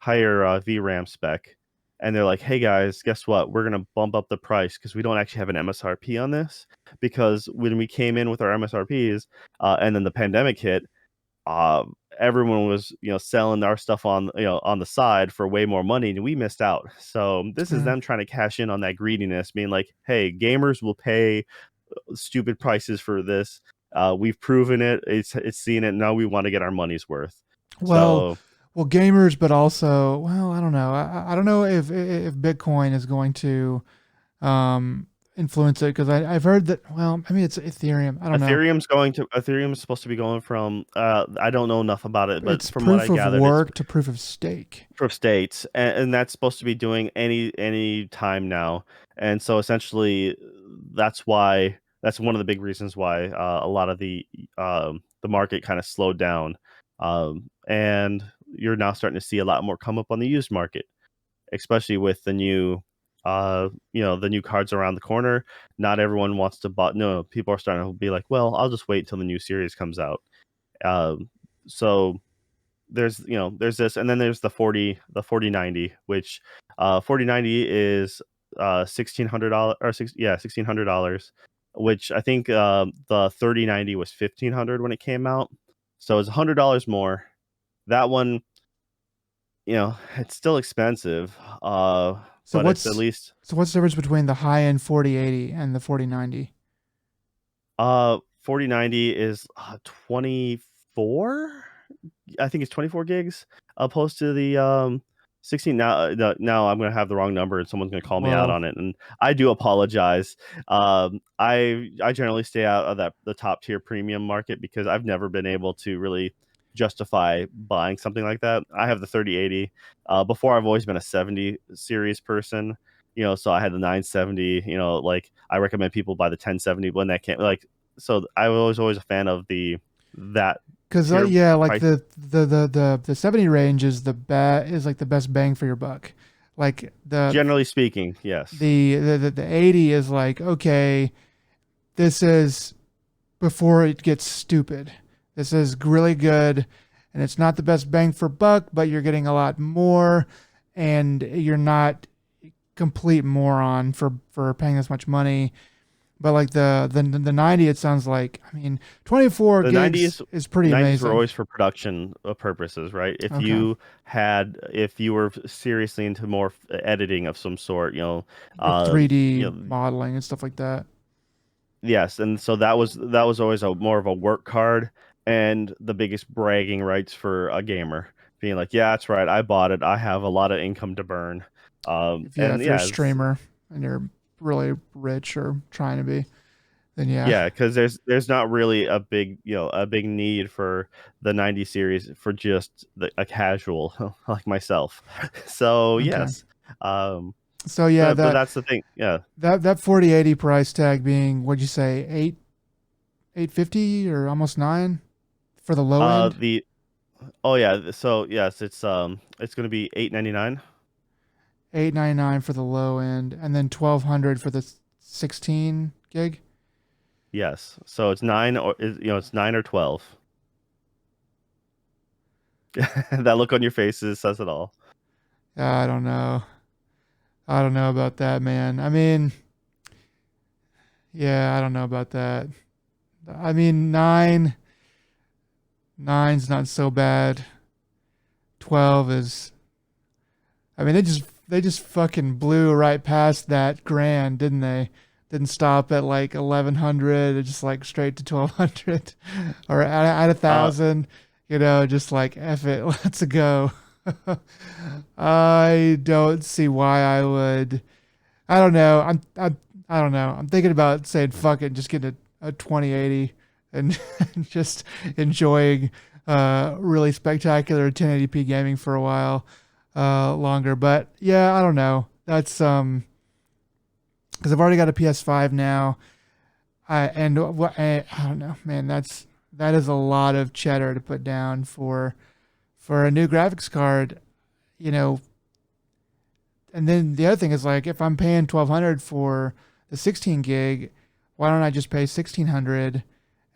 VRAM spec. And they're like, "Hey guys, guess what? We're gonna bump up the price because we don't actually have an MSRP on this. Because when we came in with our MSRPs, and then the pandemic hit, everyone was selling our stuff on the side for way more money, and we missed out. So this is Yeah. them trying to cash in on that greediness, being like, hey, gamers will pay stupid prices for this. We've proven it. It's seen it. Now we want to get our money's worth. Well, So well, gamers, but also, well, I don't know. I don't know if Bitcoin is going to um, influence it because I've heard that. Well, I mean, it's Ethereum. I don't know. Ethereum's supposed to be going from I don't know enough about it, but It's from what I proof of gathered, it's work to proof of stake. proof of states, and that's supposed to be doing any time now. And so essentially that's one of the big reasons why a lot of the market kind of slowed down, and you're now starting to see a lot more come up on the used market, especially with the new cards around the corner. Not everyone wants to buy. No, people are starting to be like, well, I'll just wait till the new series comes out. um, so there's this, and then there's the 4090, which 4090 is $1,600, or $1,600, which I think the 3090 was 1,500 when it came out, so it's $100 more. That one, it's still expensive, So but it's at what's least so what's the difference between the high end 4080 and the 4090? 4090 is 24. I think it's 24 gigs, opposed to the 16. Now I'm gonna have the wrong number and someone's gonna call me out Well, on it, and I do apologize. I generally stay out of the top tier premium market because I've never been able to really justify buying something like that. I have the 3080. Before, I've always been a 70 series person. So I had the 970. Like, I recommend people buy the 1070 when that can't, like. So I was always a fan of that because tier yeah, like price. the 70 range is like the best bang for your buck. Like Generally speaking, yes. the 80 is like, okay, this is before it gets stupid. This is really good, and it's not the best bang for buck, but you're getting a lot more, and you're not complete moron for paying this much money. But like the 90, it sounds like, I mean, 24 The gigs 90s is pretty 90s were amazing. always for production purposes, right? Okay. If you were seriously into more editing of some sort, Like um, 3D you know, modeling and stuff like that. yes, and so that was always a more of a work card, and the biggest bragging rights for a gamer, being like, yeah, that's right, I bought it. I have a lot of income to burn. Yeah, And if you're a yeah, streamer and you're really rich or trying to be, then yeah. yeah, because there's not really a big need for the 90 series for just a casual like myself. So Okay. yes, um, So yeah, but that's the thing. Yeah, that 4080 price tag being, what'd you say, 850 or almost 9 for the low end? the oh yeah, so yes, it's gonna be 899. 899 for the low end, and then 1200 for the 16 gig. Yes, so it's 9 or 12. That look on your faces says it all. I don't know. I don't know about that, man. I mean, yeah, I don't know about that. I mean, nine's not so bad. 12 is. I mean, they just fucking blew right past that grand, didn't they? Didn't stop at like 1100. It just like straight to 1200, or at a Uh, thousand. Just like F it, let's go. I don't see why I would. I don't know. I don't know. I'm thinking about saying fuck it, and just getting a 2080 and just enjoying really spectacular 1080p gaming for a while longer. But yeah, I don't know. That's because I've already got a PS5 now. I don't know, man. That is a lot of cheddar to put down for a new graphics card. You know, and then the other thing is like if I'm paying 1200 for the 16 gig, why don't I just pay 1600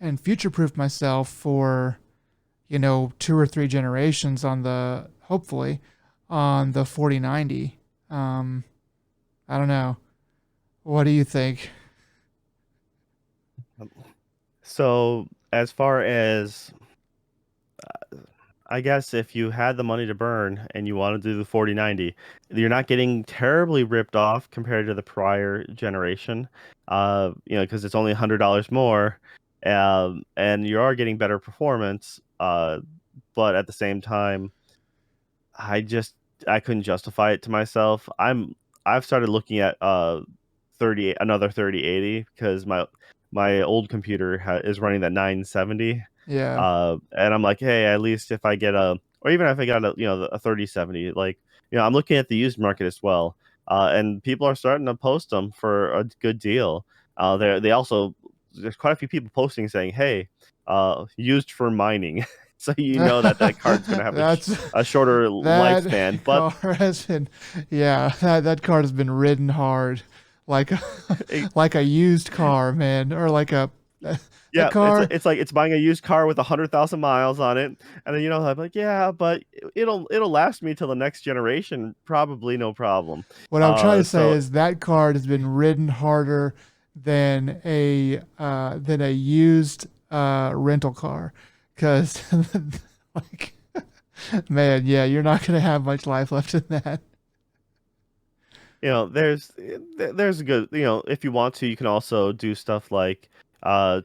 and future proof myself for, two or three generations on the hopefully on the 4090. I don't know. What do you think? So as far as I guess if you had the money to burn and you want to do the 4090, you're not getting terribly ripped off compared to the prior generation. Because it's only $100 more, and you are getting better performance. But at the same time, I just I couldn't justify it to myself. I've started looking at 3080 because my old computer is running that 970. Yeah. And I'm like, hey, at least if I get or even if I got a 3070, like, I'm looking at the used market as well. And people are starting to post them for a good deal. They also, there's quite a few people posting saying, hey, used for mining. So that card's going to have That's a shorter that lifespan. But car has been, yeah, that car has been ridden hard, like a, it, like a used car, man, or like a that yeah, car. it's buying a used car with 100,000 miles on it, and then I'm like, yeah, but it'll last me till the next generation, probably no problem. What I'm trying to say So is that car has been ridden harder than a used rental car, because like man, yeah, you're not gonna have much life left in that. there's a good, if you want to, you can also do stuff like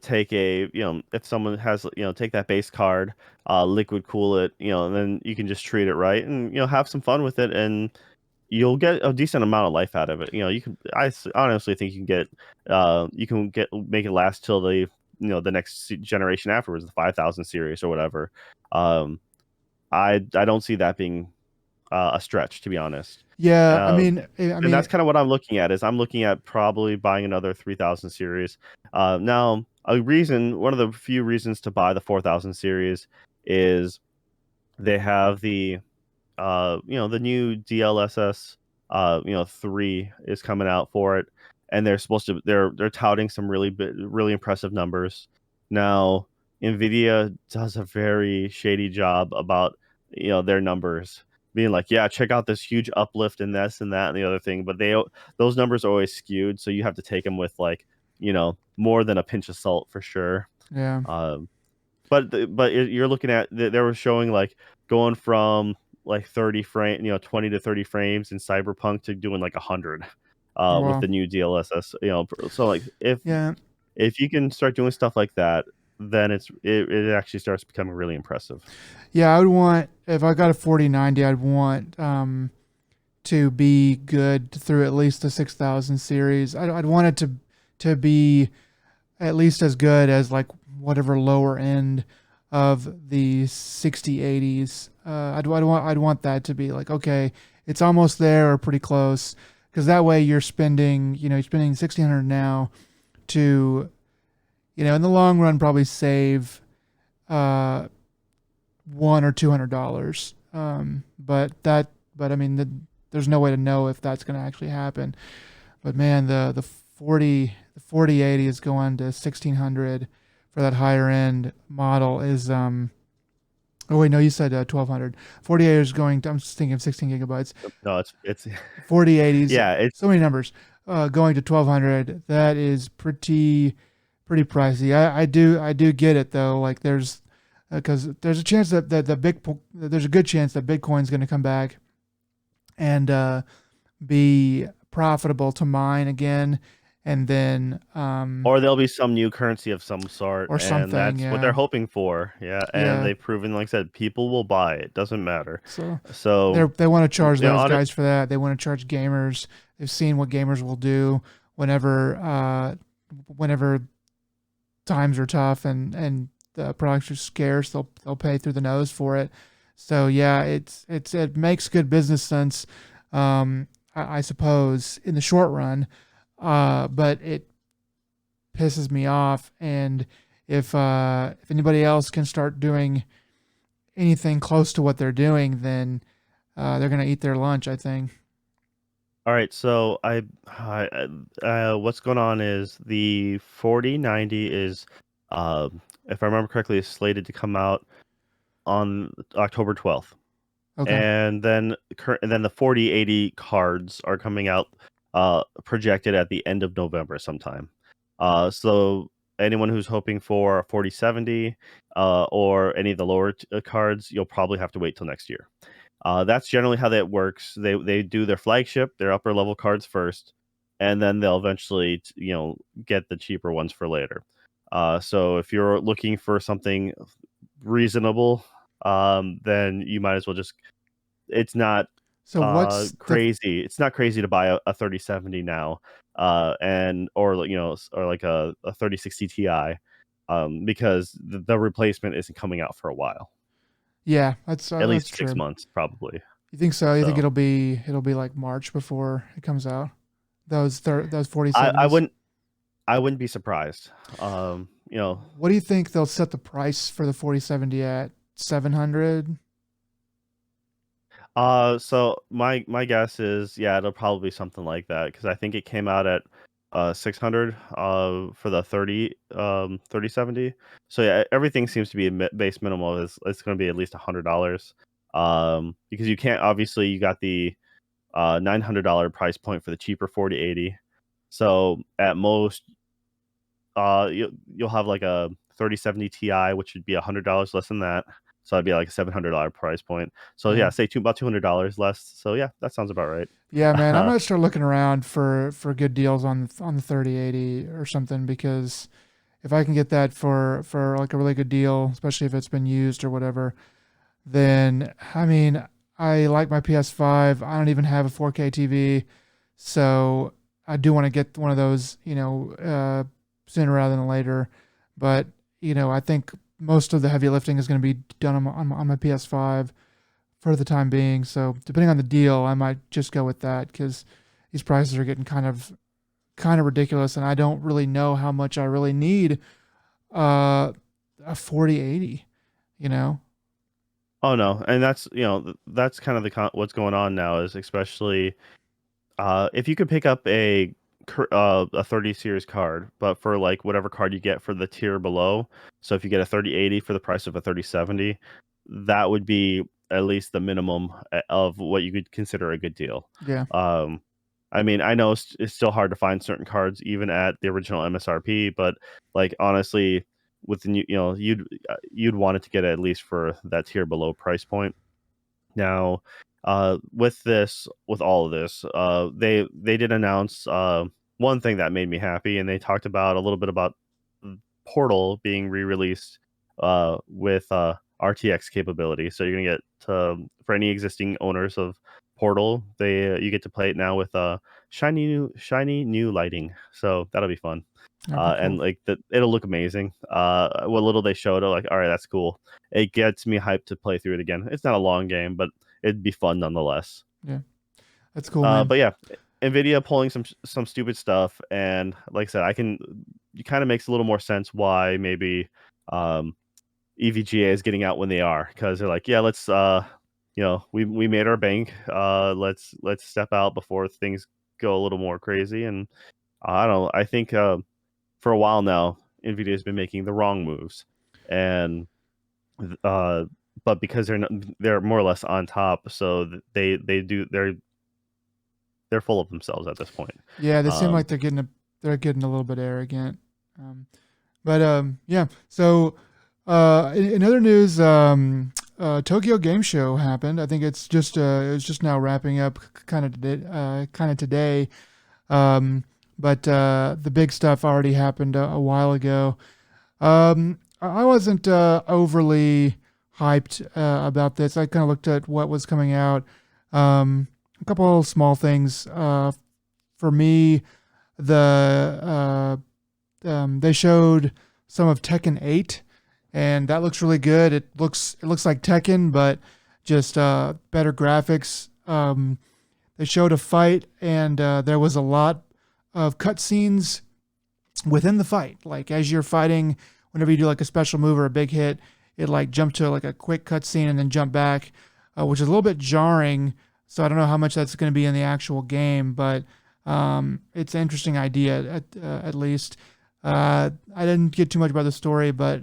take if someone has, take that base card, liquid cool it, and then you can just treat it right and have some fun with it, and you'll get a decent amount of life out of it. Honestly think you can make it last till the next generation afterwards, the 5000 series or whatever. um I don't see that being a stretch, to be honest. Yeah, I Uh, mean, I and mean, that's kind of what I'm looking at. Is I'm looking at probably buying another 3000 series. Now, one of the few reasons to buy the 4000 series is they have the new DLSS 3 is coming out for it, and they're touting some really impressive numbers. Now, Nvidia does a very shady job about their numbers, being like, yeah, check out this huge uplift in this and that and the other thing, but those numbers are always skewed, so you have to take them with, like, more than a pinch of salt for sure. yeah, um you're looking at, they were showing like going from like 20 to 30 frames in Cyberpunk to doing like 100 with well, the new DLSS. So like yeah, if you can start doing stuff like that, then it actually starts becoming really impressive. yeah. I would want if I got a 4090, I'd want to be good through at least the 6000 series. I'd want it to be at least as good as like whatever lower end of the 6080s. I'd want that to be like, okay, it's almost there or pretty close, because that way you're spending 1600 now to, in the long run probably save uh $100 or $200. But I mean there's no way to know if that's going to actually happen. But man, the 4080 is going to 1600 for that higher end model is oh wait, no, you said 1200. 4080 is going to, I'm just thinking of 16 gigabytes. No, it's 4080s, yeah, it's so many numbers. Going to 1200, that is pretty pricey. I do get it though. Like there's because there's a chance that there's a good chance that Bitcoin's going to come back and be profitable to mine again, and then Or there'll be some new currency of some sort, or and something. that's what Yeah, they're hoping for. Yeah, and yeah. they've proven, like I said, people will buy it. Doesn't matter. So So, they want to charge those on it, guys for that. They want to charge gamers. They've seen what gamers will do whenever whenever times are tough and the products are scarce. They'll pay through the nose for it. So yeah, it makes good business sense, I suppose, in the short run. But it pisses me off. And if anybody else can start doing anything close to what they're doing, then they're gonna eat their lunch, I think. all right. So what's going on is the 4090 is, if I remember correctly, is slated to come out on October 12th. Okay. And then the 4080 cards are coming out, projected at the end of November sometime. So anyone who's hoping for a 4070, or any of the lower cards, you'll probably have to wait till next year. That's generally how that works. They do their flagship, their upper level cards first, and then they'll eventually get the cheaper ones for later. So if you're looking for something reasonable, then you might as well just, it's not So what's the crazy. It's not crazy to buy a 3070 now, and or or like a 3060 Ti, because the replacement isn't coming out for a while, yeah, at that's least six true. months probably. You think so? You think So it'll be like March before it comes out? Those I 4070s. wouldn't be surprised. What do you think they'll set the price for the 4070 at? 700? So my guess is, yeah, it'll probably be something like that, because I think it came out at 600 for the 3070. So yeah, everything seems to be a base minimal is it's going to be at least $100. Because you can't, obviously you got the $900 price point for the cheaper 4080. So at most, you'll have like a 3070 Ti, which would be $100 less than that. So it'd be like a $700 price point. So Yeah. yeah, say about $200 less. So yeah, that sounds about right. Yeah, man, I'm Uh, gonna start looking around for good deals on the 3080 or something, because if I can get that for like a really good deal, especially if it's been used or whatever, then I mean, I like my PS5. I don't even have a 4K TV, so I do want to get one of those, sooner rather than later. But I think most of the heavy lifting is going to be done on my PS5 for the time being. So depending on the deal, I might just go with that, because these prices are getting kind of ridiculous, and I don't really know how much I really need a 4080. You know? oh no, and that's that's kind of what's going on now, is especially if you could pick up a 30 series card, but for like whatever card you get for the tier below. So if you get a 3080 for the price of a 3070, that would be at least the minimum of what you could consider a good deal. Yeah, Um, I mean, I know it's still hard to find certain cards even at the original MSRP, but like honestly, with the new, you'd want it to get at least for that tier below price point. Now, with all of this, they did announce one thing that made me happy, and they talked about a little bit about Portal being re-released with RTX capability. So you're gonna get for any existing owners of Portal, you get to play it now with shiny new lighting. So that'll be fun. that'd be And cool. like it'll look amazing. What little they showed, I'm like, all right, that's cool. It gets me hyped to play through it again. It's not a long game, but it'd be fun nonetheless. Yeah, that's cool, man. But yeah, Nvidia pulling some stupid stuff, and like I said, it kind of makes a little more sense why maybe um, EVGA is getting out when they are, because they're like, yeah, let's we made our bank. Let's step out before things go a little more crazy. And I don't know. I think for a while now, Nvidia has been making the wrong moves, and uh, but because they're more or less on top, so they're full of themselves at this point. Yeah, they seem Um, like they're getting a little bit arrogant. Um, but yeah. So in other news, Tokyo Game Show happened. I think it's just now wrapping up, kind of today. Um, but the big stuff already happened a while ago. I wasn't overly hyped about this. I kind of looked at what was coming out. A couple of small things. For me, they showed some of Tekken 8, and that looks really good. It looks like Tekken, but just better graphics. They showed a fight, and there was a lot of cutscenes within the fight. Like as you're fighting, whenever you do like a special move or a big hit, it like jump to like a quick cutscene and then jump back, which is a little bit jarring. So I don't know how much that's going to be in the actual game, but it's an interesting idea at least. I didn't get too much about the story, but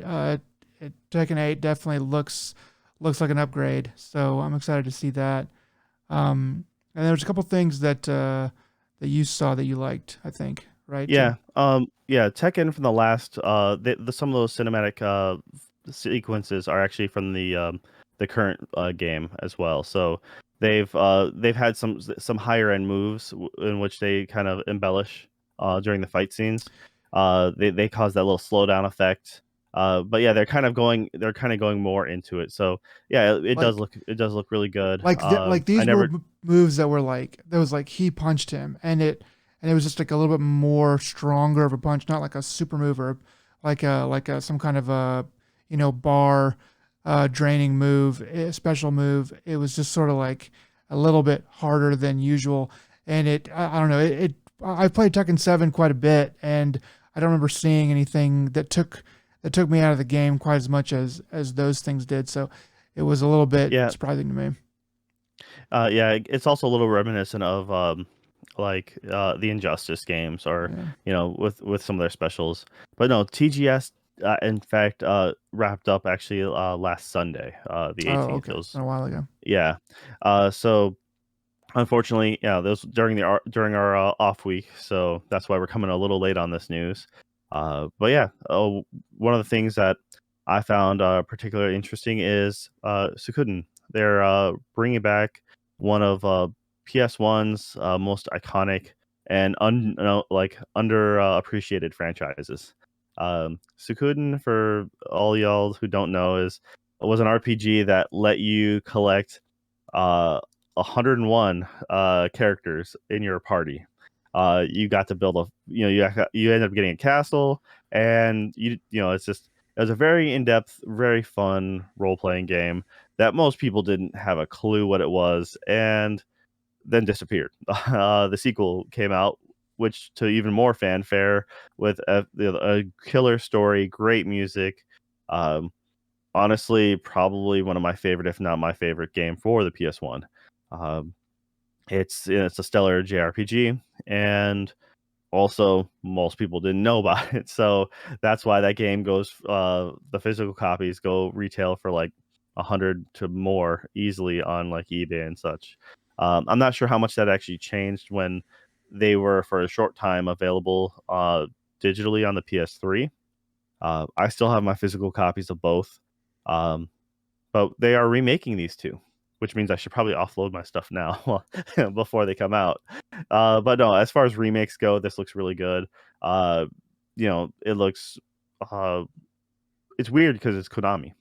Tekken 8 definitely looks like an upgrade. So I'm excited to see that. And there's a couple things that you saw that you liked, I think, right, Jim? Yeah, yeah, Tekken from the last, some of those cinematic sequences are actually from the current game as well. So they've had some higher end moves in which they kind of embellish during the fight scenes. They cause that little slowdown effect. But yeah, they're kind of going more into it. So yeah, Like it does look really good. like I these were never moves that were like there was like he punched him, and it was just like a little bit more stronger of a punch, not like a super move or like a some kind of a bar draining move, special move. It was just sort of like a little bit harder than usual, and I don't know I've played Tekken 7 quite a bit, and I don't remember seeing anything that took me out of the game quite as much as those things did. So it was a little bit yeah, surprising to me. yeah, it's also a little reminiscent of like the Injustice games, or Yeah. with some of their specials. But no, TGS in fact wrapped up actually last Sunday, the Oh, 18th. okay. It It's been was a while ago. yeah. So unfortunately, yeah, those during our off week, so that's why we're coming a little late on this news. But yeah, one of the things that I found particularly interesting is Suikoden. They're bringing back one of PS1's most iconic and like under appreciated franchises. Suikoden, for all y'all who don't know, was an RPG that let you collect uh 101 characters in your party. You got to build you end up getting a castle, and it was a very in-depth, very fun role-playing game that most people didn't have a clue what it was, and then disappeared. The sequel came out, which to even more fanfare, with a killer story, great music. Um, Honestly, probably one of my favorite, if not my favorite game for the PS1. Um, it's a stellar JRPG, and also most people didn't know about it. So that's why that game goes. The physical copies go retail for like 100 to more easily on like eBay and such. I'm not sure how much that actually changed when they were for a short time available digitally on the PS3. I still have my physical copies of both. Um, but they are remaking these two, which means I should probably offload my stuff now before they come out. But no, as far as remakes go, this looks really good. Uh, it looks. Uh, it's weird because it's Konami,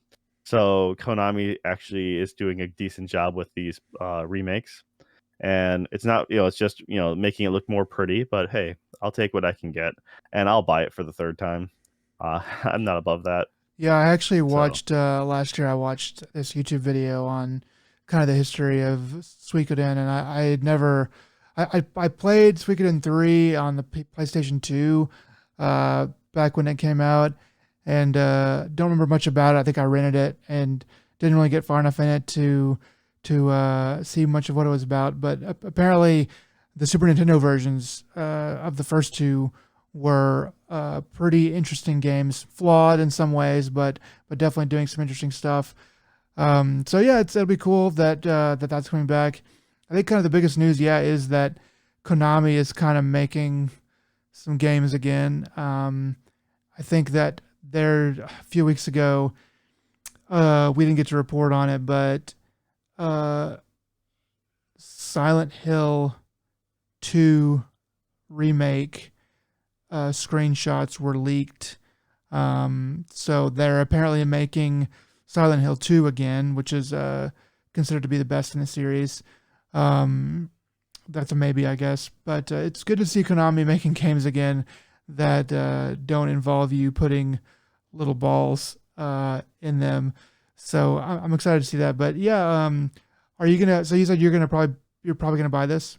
so Konami actually is doing a decent job with these remakes, and it's not. It's just making it look more pretty. But hey, I'll take what I can get, and I'll buy it for the third time. I'm not above that. Yeah, I actually So watched last year. I watched this YouTube video on kind of the history of Suikoden, and I had never. I played Suikoden 3 on the PlayStation 2 back when it came out, and don't remember much about it. I think I rented it and didn't really get far enough in it to see much of what it was about. But apparently, the Super Nintendo versions of the first two were pretty interesting games, flawed in some ways, but definitely doing some interesting stuff. So yeah, it'll be cool that's coming back. I think kind of the biggest news, yeah, is that Konami is kind of making some games again. I think that there a few weeks ago, we didn't get to report on it, but uh, Silent Hill 2 remake screenshots were leaked. So they're apparently making Silent Hill 2 again, which is considered to be the best in the series. Um, that's a maybe, I guess. But it's good to see Konami making games again that don't involve you putting little balls in them. So I'm excited to see that. But yeah, are you gonna? So you said you're probably gonna buy this.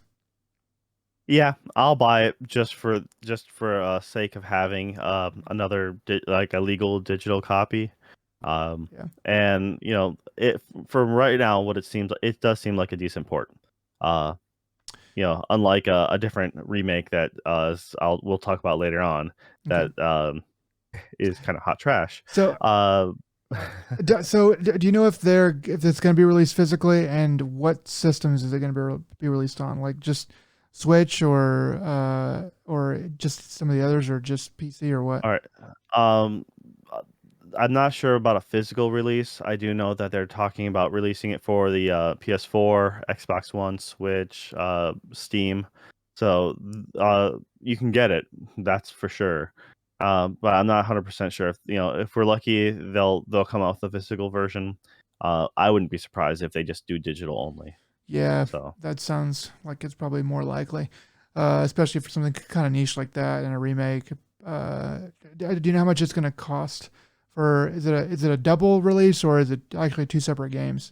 Yeah, I'll buy it just for sake of having another like a legal digital copy. Yeah. And it from right now, what it seems like, it does seem like a decent port. Uh, unlike a different remake that we'll talk about later on Okay. that is kind of hot trash. So Uh, do you know if it's going to be released physically and what systems is it going to be released on? Like just Switch or just some of the others or just PC or what? all right. Um, uh, I'm not sure about a physical release. I do know that they're talking about releasing it for the PS4, Xbox One, Switch, Steam. So you can get it. That's for sure. But I'm not 100% sure if we're lucky, they'll come out with a physical version. I wouldn't be surprised if they just do digital only. Yeah, So. that sounds like it's probably more likely, especially for something kind of niche like that and a remake. Do you know how much it's going to cost? For is it a double release or is it actually two separate games?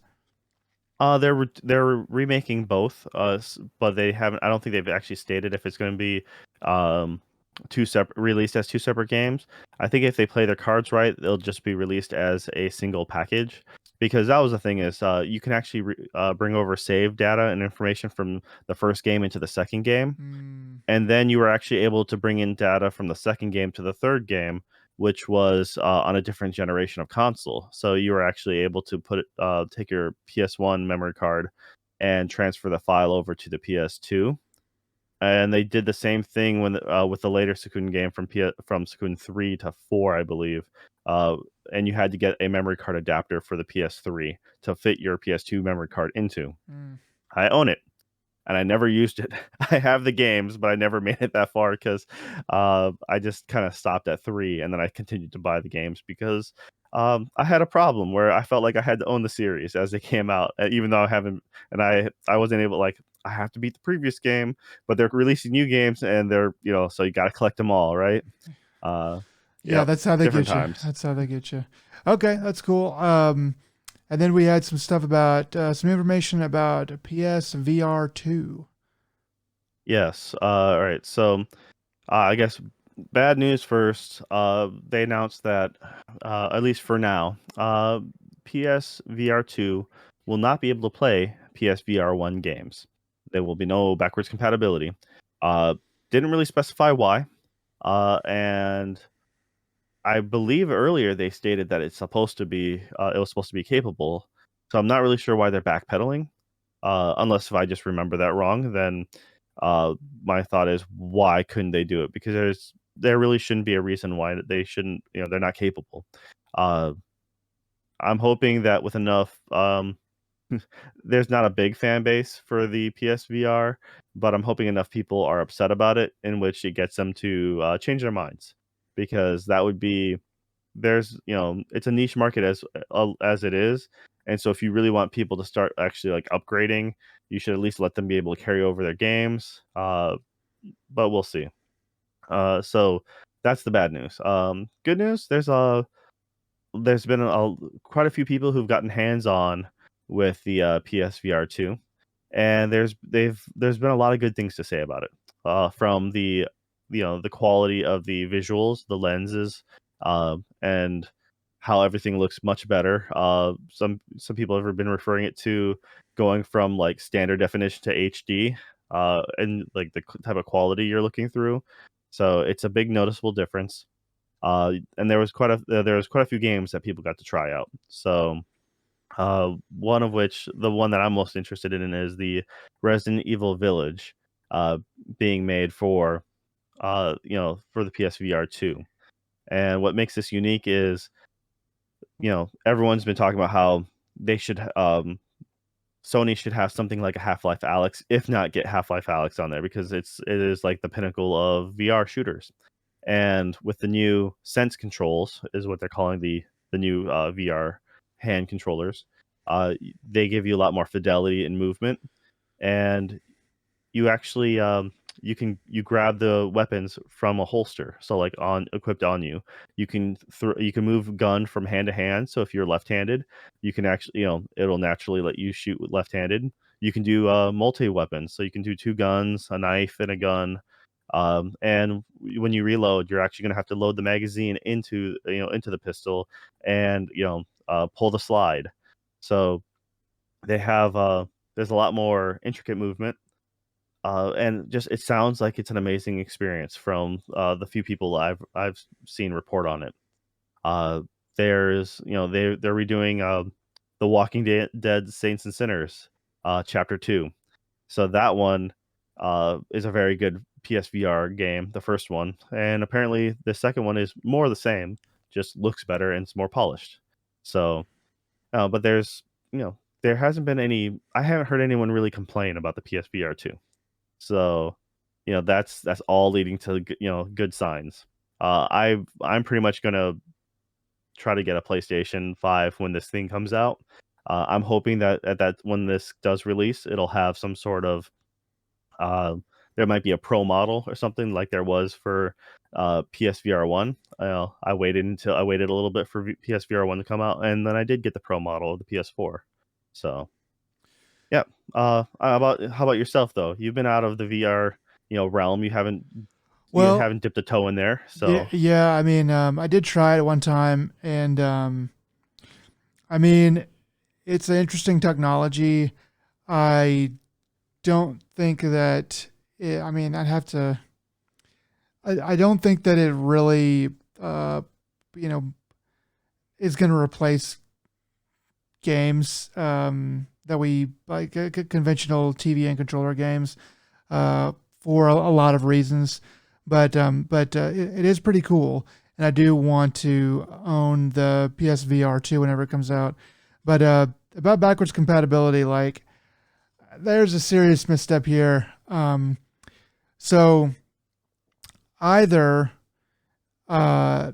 They're remaking both, but they haven't. I don't think they've actually stated if it's going to be um two separate released as two separate games. I think if they play their cards right, they'll just be released as a single package. Because that was the thing is, you can actually bring over save data and information from the first game into the second game, Hmm. and then you were actually able to bring in data from the second game to the third game, which was on a different generation of console. So you were actually able to take your PS1 memory card and transfer the file over to the PS2. And they did the same thing with the later Suikoden game from Suikoden 3 to 4, I believe. Uh, and you had to get a memory card adapter for the PS3 to fit your PS2 memory card into. Hmm. I own it and I never used it. I have the games, but I never made it that far because I just kind of stopped at 3, and then I continued to buy the games because I had a problem where I felt like I had to own the series as they came out, even though I haven't, and I wasn't able, like, I have to beat the previous game, but they're releasing new games, and they're so you got to collect them all, right? Uh, Yeah, yep, that's how they different get you. times. That's how they get you. Okay, that's cool. And then we had some stuff about some information about PS VR 2. Yes. All right. So I guess bad news first. They announced that, at least for now, PSVR 2 will not be able to play PSVR 1 games. There will be no backwards compatibility. Uh, didn't really specify why. And I believe earlier they stated that it was supposed to be capable. So I'm not really sure why they're backpedaling. Unless if I just remember that wrong, then uh, my thought is why couldn't they do it? Because there really shouldn't be a reason why they shouldn't. They're not capable. Uh, I'm hoping that with enough, there's not a big fan base for the PSVR, but I'm hoping enough people are upset about it, in which it gets them to change their minds, because that would be it's a niche market as it is, and so if you really want people to start actually like upgrading, you should at least let them be able to carry over their games. But we'll see. So that's the bad news. Good news, there's been quite a few people who've gotten hands on with the PSVR 2, and there's been a lot of good things to say about it. From the quality of the visuals, the lenses, and how everything looks much better. Some people have been referring it to going from like standard definition to HD, and like the type of quality you're looking through. So it's a big noticeable difference. And there was quite a few games that people got to try out. So one of which, the one that I'm most interested in, is the Resident Evil Village, uh, being made for the PSVR 2. And what makes this unique is, everyone's been talking about how they should Sony should have something like a Half-Life Alyx, if not get Half-Life Alyx on there, because it is like the pinnacle of VR shooters. And with the new Sense controls, is what they're calling the new VR hand controllers. They give you a lot more fidelity and movement, and you actually you grab the weapons from a holster, so like on equipped on you. You can move gun from hand to hand, so if you're left-handed, you can actually, it'll naturally let you shoot with left-handed. You can do multi weapons, so you can do two guns, a knife and a gun. And when you reload, you're actually going to have to load the magazine into into the pistol, and pull the slide. So they have there's a lot more intricate movement, and just it sounds like it's an amazing experience from the few people I've seen report on it. Uh, there's they're redoing the Dead Saints and Sinners chapter 2. So that one is a very good PSVR game, the first one, and apparently the second one is more the same, just looks better and it's more polished. So, but there hasn't been any. I haven't heard anyone really complain about the PSVR 2. So, that's all leading to good signs. I'm pretty much gonna try to get a PlayStation 5 when this thing comes out. I'm hoping that when this does release, it'll have some sort of uh, there might be a pro model or something like there was for PSVR 1. I waited a little bit for PSVR 1 to come out, and then I did get the pro model of the PS4. So, yeah. How about yourself though? You've been out of the VR, realm. You Well, haven't dipped a toe in there. yeah, So, yeah. I mean, I did try it one time, and I mean, it's an interesting technology. I don't think that. I mean, I'd have to. I don't think that it really, you know, is going to replace games that we like conventional TV and controller games for a lot of reasons. But it is pretty cool, and I do want to own the PSVR 2 whenever it comes out. But about backwards compatibility, like there's a serious misstep here. So either uh,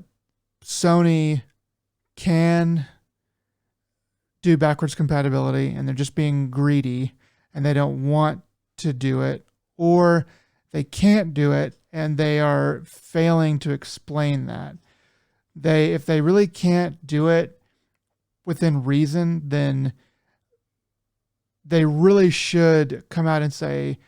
Sony can do backwards compatibility and they're just being greedy and they don't want to do it, or they can't do it and they are failing to explain that. If they really can't do it within reason, then they really should come out and say,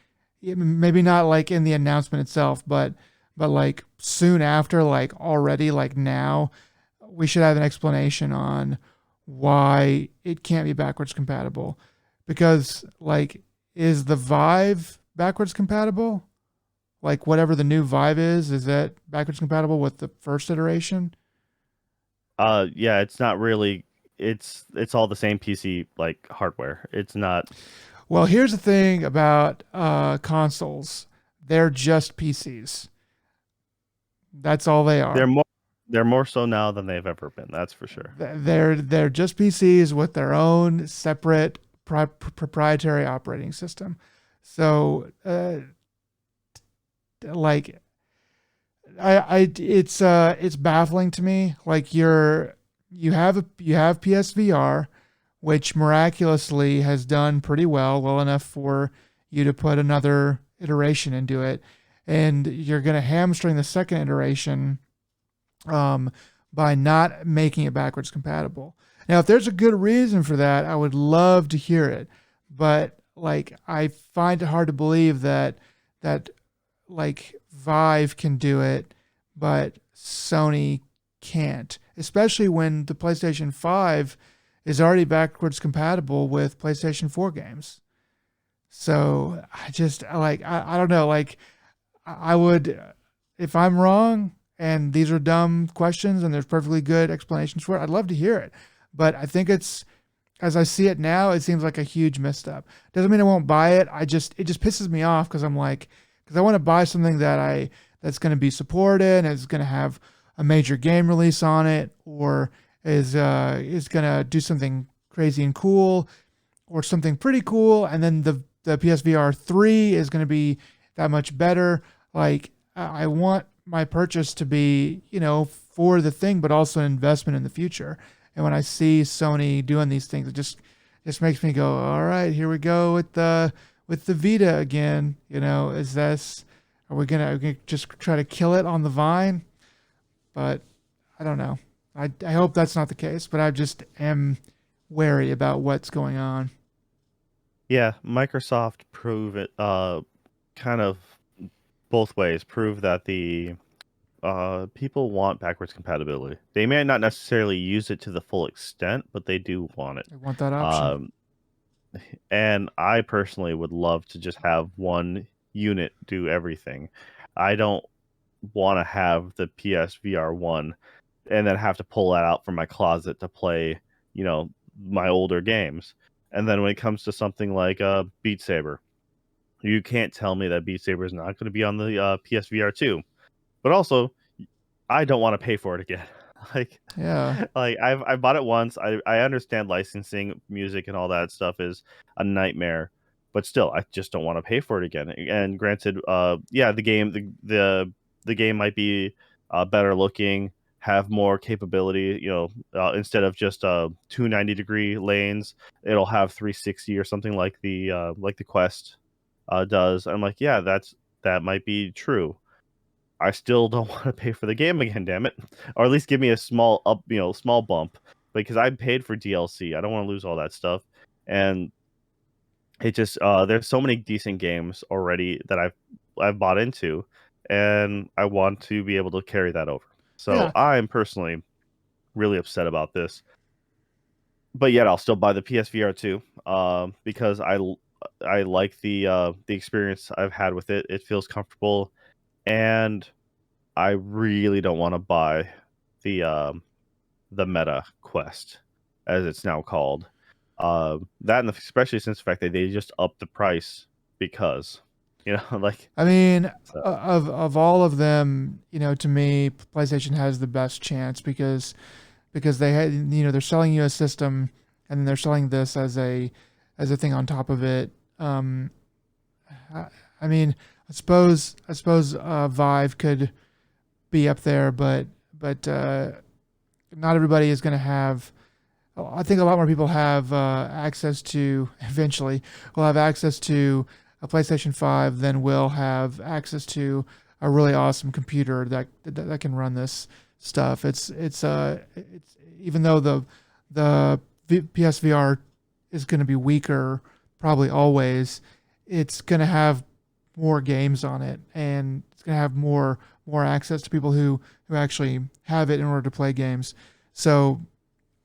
maybe not like in the announcement itself, but like soon after, like already, like now, we should have an explanation on why it can't be backwards compatible. Because like, is the Vive backwards compatible? Like whatever the new Vive is that backwards compatible with the first iteration? yeah, it's not really. It's all the same PC like hardware. It's not. Well, here's the thing about consoles. They're just PCs. That's all they They're are. more. They're more so now than they've ever been. That's for sure. They're just PCs with their own separate proprietary operating system. So, like, it's baffling to me. Like you have PSVR, which miraculously has done pretty well enough for you to put another iteration into it, and you're going to hamstring the second iteration by not making it backwards compatible. Now, if there's a good reason for that, I would love to hear it. But like, I find it hard to believe that like Vive can do it, but Sony can't. Especially when the PlayStation 5 is already backwards compatible with PlayStation 4 games. So I don't know, like I would, if I'm wrong and these are dumb questions and there's perfectly good explanations for it, I'd love to hear it. But I think it's, as I see it now, it seems like a huge misstep. Doesn't mean I won't buy it. It just pisses me off because I'm like, because I want to buy something that's going to be supported and is going to have a major game release on it, or is going to do something crazy and cool, or something pretty cool, and then the PSVR 3 is going to be that much better. Like I want my purchase to be, for the thing, but also an investment in the future. And when I see Sony doing these things, it just makes me go, all right, here we go with the Vita again. Is this are we gonna just try to kill it on the vine? But I don't know. I hope that's not the case, but I just am wary about what's going on. Yeah, Microsoft prove it kind of both ways, prove that the people want backwards compatibility. They may not necessarily use it to the full extent, but they do want it. I want that option. Um, and I personally would love to just have one unit do everything. I don't want to have the PSVR 1 and then have to pull that out from my closet to play, my older games. And then when it comes to something like Beat Saber, you can't tell me that Beat Saber is not going to be on the PSVR 2. But also, I don't want to pay for it again. like Yeah. I bought it once. I understand licensing music and all that stuff is a nightmare, but still I just don't want to pay for it again. And granted, yeah, the game might be better looking, have more capability, instead of just 290-degree lanes, it'll have 360 or something like the Quest does. I'm like, yeah, that might be true. I still don't want to pay for the game again, damn it. Or at least give me a small small bump because I paid for DLC. I don't want to lose all that stuff. And it just there's so many decent games already that I've bought into, and I want to be able to carry that over. So Yeah. I'm personally really upset about this. But yet I'll still buy the PSVR 2 because I like the experience I've had with it. It feels comfortable, and I really don't want to buy the Meta Quest, as it's now called. That and especially since the fact that they just upped the price because, like I mean, so. of all of them, to me, PlayStation has the best chance because they had, they're selling you a system and then they're selling this as a thing on top of it. Um, I, I mean, I suppose Vive could be up there, but not everybody is going to have. I think a lot more people have access to eventually will have access to a PlayStation 5 than will have access to a really awesome computer that can run this stuff. It's even though the PSVR is going to be weaker probably always, it's going to have more games on it and it's going to have more access to people who actually have it in order to play games. So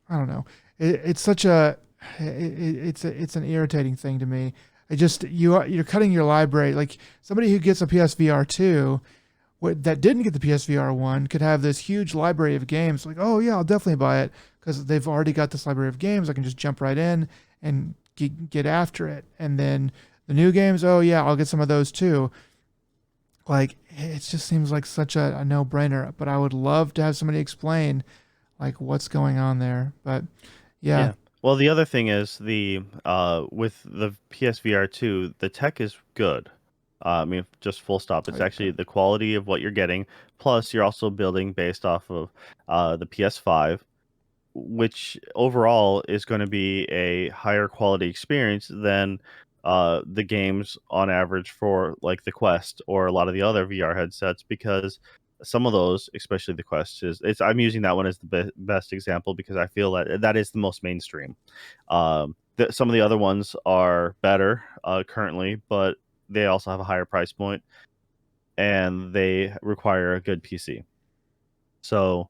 I don't know. It's such it's an irritating thing to me. I just you're cutting your library. Like somebody who gets a PSVR 2 that didn't get the PSVR 1 could have this huge library of games. Like, oh yeah, I'll definitely buy it because they've already got this library of games. I can just jump right in and get after it. And then the new games, oh yeah, I'll get some of those too. Like it just seems like such a no-brainer. But I would love to have somebody explain like what's going on there. But yeah, Yeah. Well, the other thing is the with the PSVR 2, the tech is good. I mean, just full stop. It's like actually the quality of what you're getting. Plus, you're also building based off of the PS5, which overall is going to be a higher quality experience than the games on average for like the Quest or a lot of the other VR headsets because some of those, especially the Quest, I'm using that one as the best example because I feel that that is the most mainstream. Some of the other ones are better currently, but they also have a higher price point and they require a good PC. So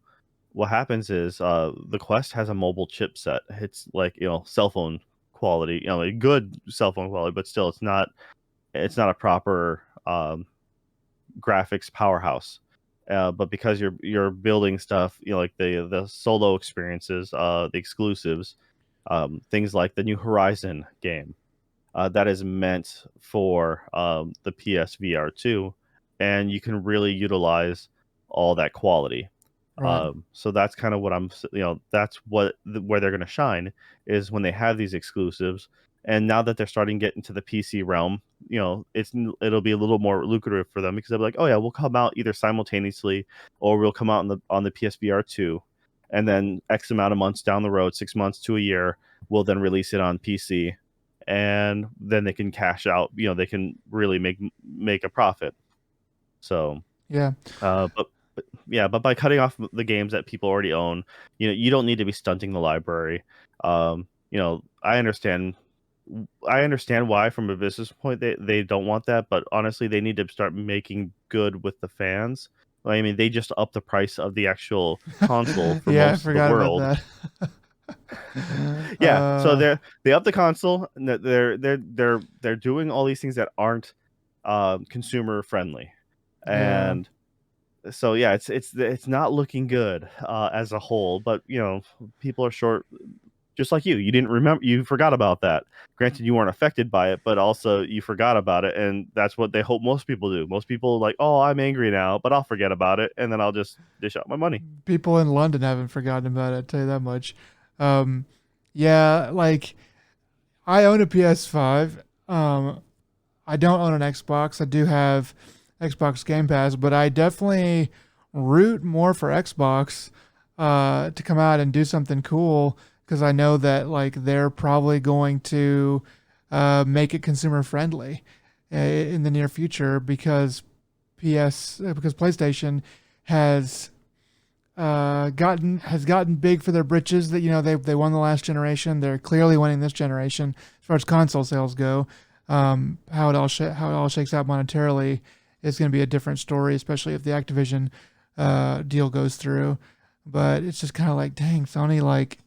what happens is the Quest has a mobile chipset. It's like cell phone quality, a good cell phone quality, but still it's not a proper graphics powerhouse. But because you're building stuff, like the solo experiences, the exclusives, things like the New Horizon game, that is meant for the PSVR 2, and you can really utilize all that quality. right. So that's kind of what that's where they're going to shine is when they have these exclusives And now that they're starting to get into the PC realm, it'll be a little more lucrative for them because they'll be like, oh yeah, we'll come out either simultaneously or we'll come out on the PSVR 2, and then X amount of months down the road, 6 months to a year, we'll then release it on PC, and then they can cash out. They can really make a profit. So, Yeah. but yeah, but by cutting off the games that people already own, you don't need to be stunting the library. I understand why from a business point they don't want that, but honestly, they need to start making good with the fans. I mean, they just up the price of the actual console for Yeah, I most of the forgot about world. that. Yeah, so uh, they up the console, and they're doing all these things that aren't consumer friendly, yeah. and so yeah, it's not looking good as a whole. But people are short, just like you. You didn't remember, you forgot about that. Granted, you weren't affected by it, but also you forgot about it, and that's what they hope most people do. Most people like, oh, I'm angry now, but I'll forget about it, and then I'll just dish out my money. People in London haven't forgotten about it, I'll tell you that much. Um, yeah, like I own a PS5. I don't own an Xbox. I do have Xbox Game Pass, but I definitely root more for Xbox to come out and do something cool because I know that like they're probably going to make it consumer friendly in the near future because PlayStation has gotten big for their britches. That they won the last generation. They're clearly winning this generation as far as console sales go. How it all shakes out monetarily is going to be a different story, especially if the Activision deal goes through. But it's just kind of like, dang, Sony, like,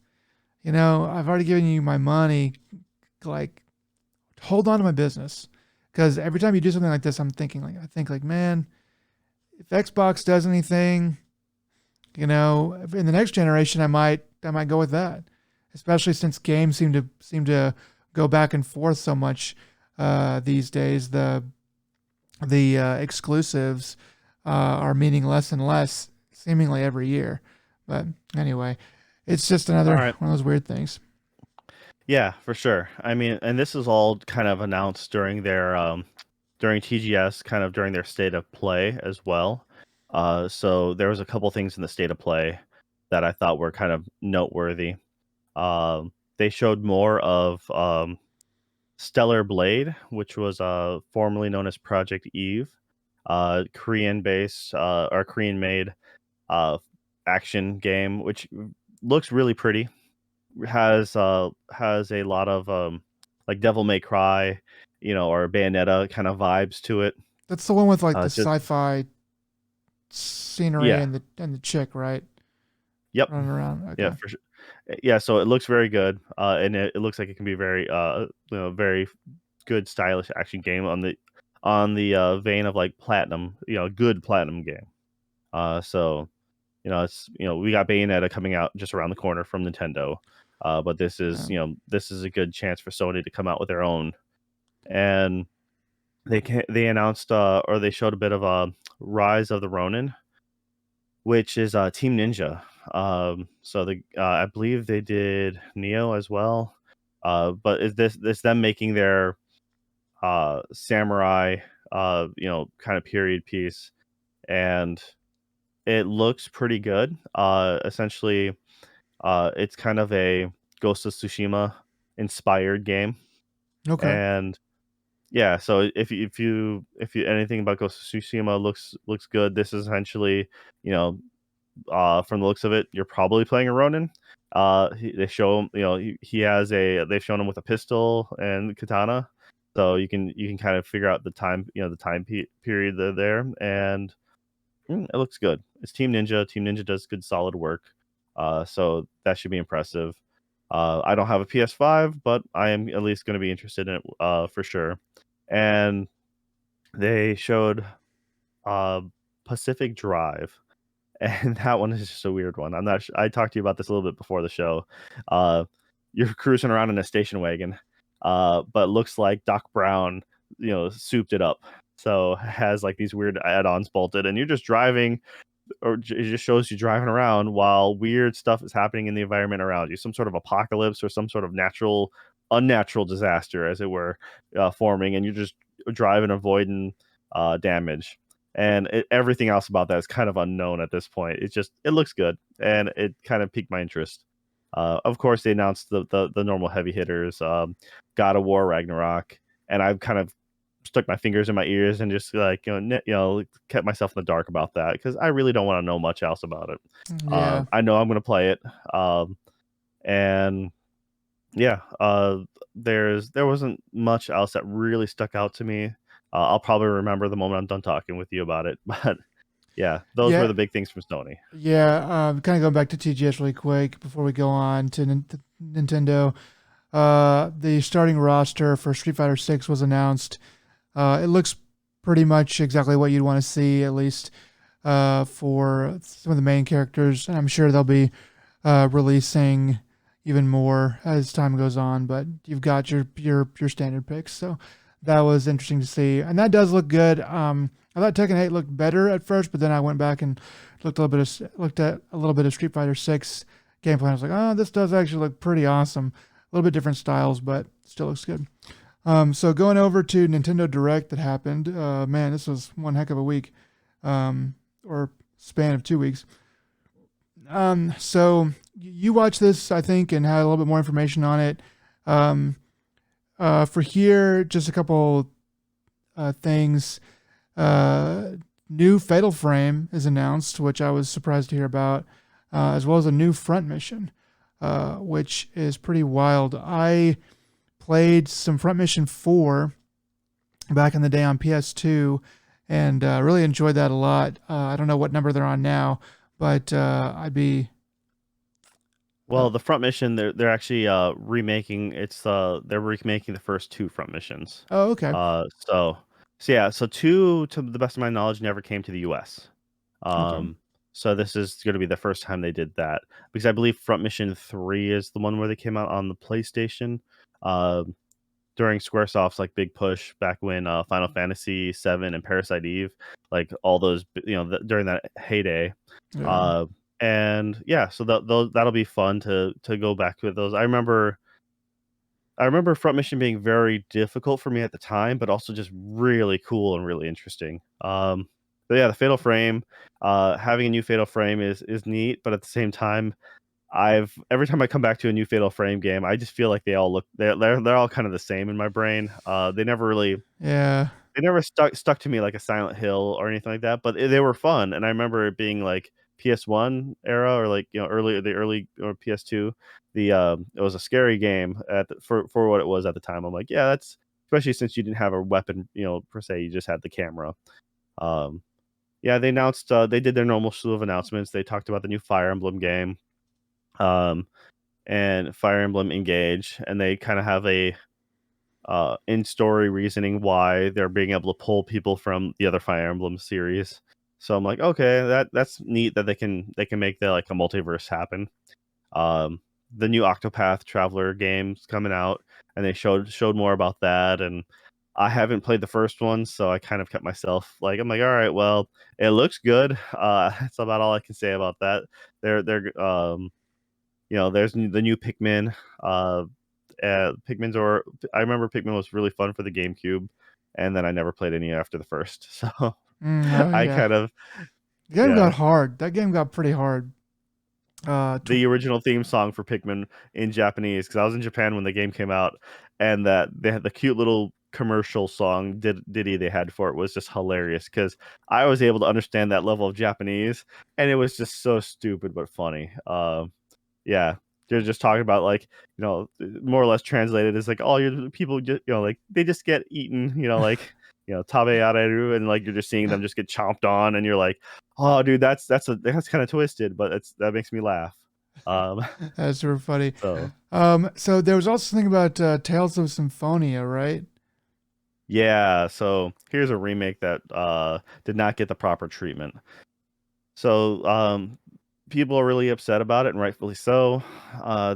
I've already given you my money. Like, hold on to my business, because every time you do something like this, I think like, man, if Xbox does anything, in the next generation, I might go with that, especially since games seem to go back and forth so much these days. The exclusives are meaning less and less, seemingly every year. But anyway, it's just All another right. one of those weird things. Yeah, for sure. I mean, and this is all kind of announced during TGS, kind of during their state of play as well. So there was a couple things in the state of play that I thought were kind of noteworthy. They showed more of Stellar Blade, which was formerly known as Project Eve, Korean based or Korean made uh, action game, which looks really pretty. Has a lot of like Devil May Cry, or Bayonetta kind of vibes to it. That's the one with like the Just sci-fi scenery Yeah, and the chick, right, yep, running around. yeah, Okay. for sure. Yeah, so it looks very good, and it looks like it can be very very good stylish action game on the vein of like Platinum, good Platinum game. So it's we got Bayonetta coming out just around the corner from Nintendo, but Yeah. this is a good chance for Sony to come out with their own. And they announced or they showed a bit of a Rise of the Ronin, which is Team Ninja. So I believe they did Neo as well, but is this them making their samurai kind of period piece, and it looks pretty good. Essentially, it's kind of a Ghost of Tsushima inspired game, Okay. and yeah. So if you anything about Ghost of Tsushima looks good, this is essentially you know from the looks of it, you're probably playing a Ronin. They show him, he has they've shown him with a pistol and katana, so you can kind of figure out the period they're there, and it looks good. It's Team Ninja. Team Ninja does good, solid work. So that should be impressive. I don't have a PS5, but I am at least going to be interested in it for sure. And they showed uh, Pacific Drive, and that one is just a weird one. I'm not. I talked to you about this a little bit before the show. Uh, you're cruising around in a station wagon, but looks like Doc Brown, souped it up. So has like these weird add-ons bolted, and you're just driving, or it just shows you driving around while weird stuff is happening in the environment around you. Some sort of apocalypse or some sort of natural unnatural disaster, as it were, forming, and you're just driving, avoiding damage. And everything else about that is kind of unknown at this point. It looks good, and it kind of piqued my interest. Of course, they announced the normal heavy hitters, God of War Ragnarok, and I've kind of stuck my fingers in my ears and just like kept myself in the dark about that because I really don't want to know much else about it. Yeah. I know I'm going to play it, and yeah, there wasn't much else that really stuck out to me. I'll probably remember the moment I'm done talking with you about it, but yeah, those were Yeah. the big things from Sony. Yeah. Kind of going back to TGS really quick before we go on to Nintendo. The starting roster for Street Fighter 6 was announced. It looks pretty much exactly what you'd want to see, at least for some of the main characters. And I'm sure they'll be releasing even more as time goes on. But you've got your standard picks, so that was interesting to see, and that does look good. I thought Tekken 8 looked better at first, but then I went back and looked at a little bit of Street Fighter 6 gameplay. And I was like, oh, this does actually look pretty awesome. A little bit different styles, but still looks good. So going over to Nintendo Direct that happened, man, this was one heck of a week, or span of 2 weeks. So you watched this, I think, and had a little bit more information on it. Um, for here, just a couple things. Uh, New Fatal Frame is announced, which I was surprised to hear about, as well as a new front mission, which is pretty wild. I played some Front Mission 4 back in the day on PS2 and really enjoyed that a lot. I don't know what number they're on now, but I'd be. Well, the front mission they're actually remaking. They're remaking the first two front missions. Oh, okay. So yeah, so two, to the best of my knowledge, never came to the U.S. Okay. So this is going to be the first time they did that because I believe Front Mission 3 is the one where they came out on the PlayStation during SquareSoft's like big push back when Final Fantasy 7 and Parasite Eve, like all those during that heyday. Yeah. Uh, and yeah, so that'll be fun to go back with those. I remember Front Mission being very difficult for me at the time, but also just really cool and really interesting. But yeah, the Fatal Frame, having a new Fatal Frame is neat, but at the same time, I've every time I come back to a new Fatal Frame game, I just feel like they're all kind of the same in my brain. Yeah. They never stuck to me like a Silent Hill or anything like that, but they were fun, and I remember it being like PS1 era or like early or PS2. It was a scary game for what it was at the time. I'm like, yeah, that's especially since you didn't have a weapon, per se, you just had the camera. Um, yeah, they announced they did their normal slew of announcements. They talked about the new Fire Emblem game, um, and Fire Emblem Engage, and they kind of have a in story reasoning why they're being able to pull people from the other Fire Emblem series. So I'm like, okay, that's neat that they can make the like a multiverse happen. Um, the new Octopath Traveler game's coming out, and they showed more about that. And I haven't played the first one, so I kind of kept myself like I'm like, all right, well, it looks good. That's about all I can say about that. They're there's the new Pikmin. Pikmin's or I remember Pikmin was really fun for the GameCube, and then I never played any after the first. So Oh I yeah. kind of The game got yeah. hard. That game got pretty hard. The original theme song for Pikmin in Japanese, because I was in Japan when the game came out, and that they had the cute little commercial song ditty they had for it was just hilarious because I was able to understand that level of Japanese, and it was just so stupid but funny. Yeah, they're just talking about like more or less translated as like all your people just like they just get eaten, like tabe areru, and like you're just seeing them just get chomped on, and you're like, oh dude, that's kind of twisted, but that makes me laugh. Um, That's super funny. so So there was also something about Tales of Symphonia, right? yeah, so here's a remake that did not get the proper treatment. So people are really upset about it, and rightfully so.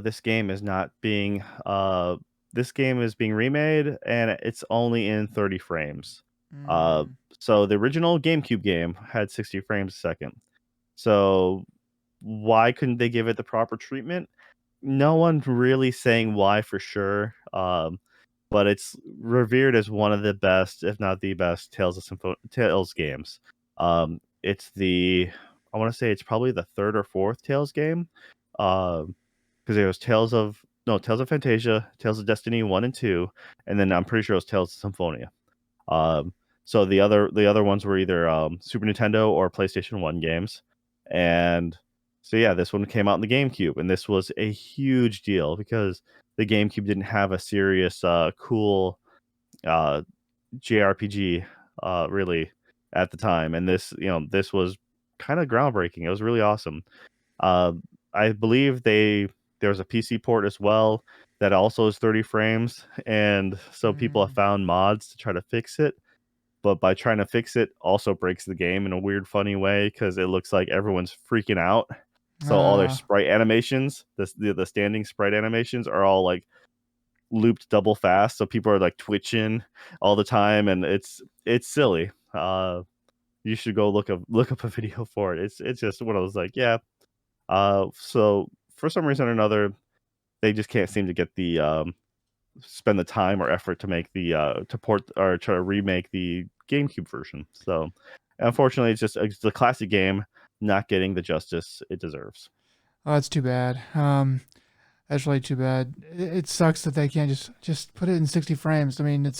This game is not being this game is being remade, and it's only in 30 frames. Uh, Mm, so the original GameCube game had 60 frames a second. So why couldn't they give it the proper treatment? no one really saying why for sure. But it's revered as one of the best, if not the best, Tales games. It's the I want to say it's probably the third or fourth Tales game, because there was Tales of Fantasia, Tales of Destiny 1 and 2, and then I'm pretty sure it was Tales of Symphonia. Um, so the other ones were either Super Nintendo or PlayStation 1 games, and so yeah, this one came out in the GameCube, and this was a huge deal because the GameCube didn't have a serious, cool uh, JRPG really at the time, and this was kind of groundbreaking. It was really awesome. Uh, I believe there was a PC port as well that also is 30 frames, and so people have Mm. found mods to try to fix it, but by trying to fix it also breaks the game in a weird funny way because it looks like everyone's freaking out. So all their Uh, sprite animations, the standing sprite animations are all like looped double fast, so people are like twitching all the time, and it's silly. You should go look up a video for it. It's just one of those like, yeah. So for some reason or another, they just can't seem to get the spend the time or effort to make to port or try to remake the GameCube version. So unfortunately, it's a classic game not getting the justice it deserves. oh, that's too bad. That's really too bad. It sucks that they can't just put it in 60 frames. I mean, I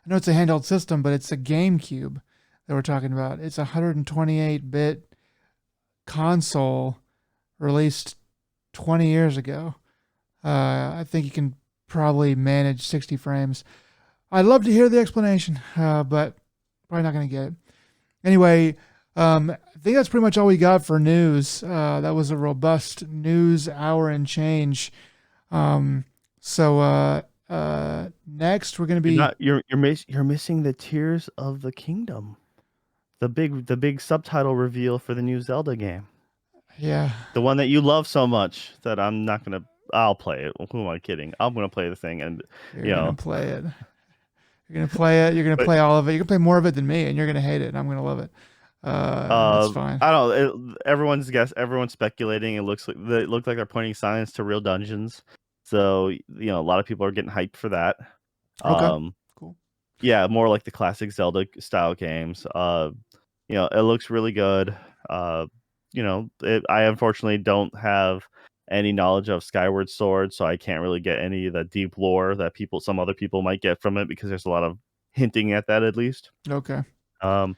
know it's a handheld system, but it's a GameCube that we're talking about. It's a 128-bit console released 20 years ago. I think you can probably manage 60 frames. I'd love to hear the explanation, but probably not going to get it. Anyway, I think that's pretty much all we got for news. That was a robust news hour and change. Um, so next we're going to You're be, not you're missing the Tears of the Kingdom, the big subtitle reveal for the new Zelda game, yeah, the one that you love so much that I'm not gonna. I'll play it. Who am I kidding? I'm gonna play the thing, and you're you going to know, play it. You're going to play it. You're going to but play all of it. You're going to play more of it than me, and you're going to hate it, and I'm going to love it. It's fine. I don't know. Everyone's speculating. It looked like they're pointing signs to real dungeons. So, a lot of people are getting hyped for that. Okay, Um, cool. yeah, more like the classic Zelda style games. It looks really good. I unfortunately don't have any knowledge of Skyward Sword, so I can't really get any of the deep lore that some other people might get from it because there's a lot of hinting at that at least. Okay. Um,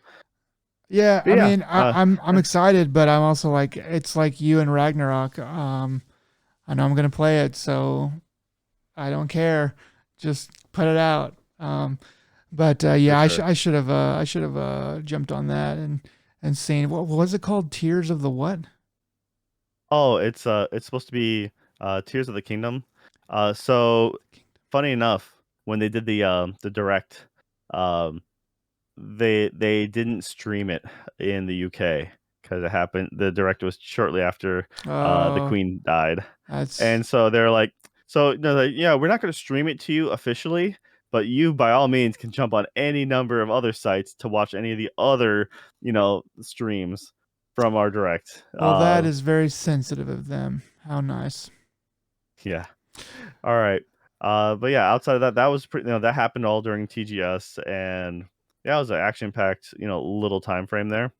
Yeah, but I yeah, mean, I'm excited, but I'm also like it's like you and Ragnarok. I know I'm gonna play it, so I don't care. Just put it out. But for yeah, sure. I should have jumped on that and seen what was it called? Tears of the what? Oh, it's supposed to be Tears of the Kingdom. So funny enough, when they did the direct, um, they didn't stream it in the UK because it happened. The direct was shortly after the Oh, Queen died, that's and so they're like, so no, like, yeah, we're not going to stream it to you officially, but you by all means can jump on any number of other sites to watch any of the other streams from our direct. well, that is very sensitive of them. How nice. Yeah. All right. But yeah, outside of that, that was pretty. That happened all during TGS, and yeah, it was an action-packed, little time frame there.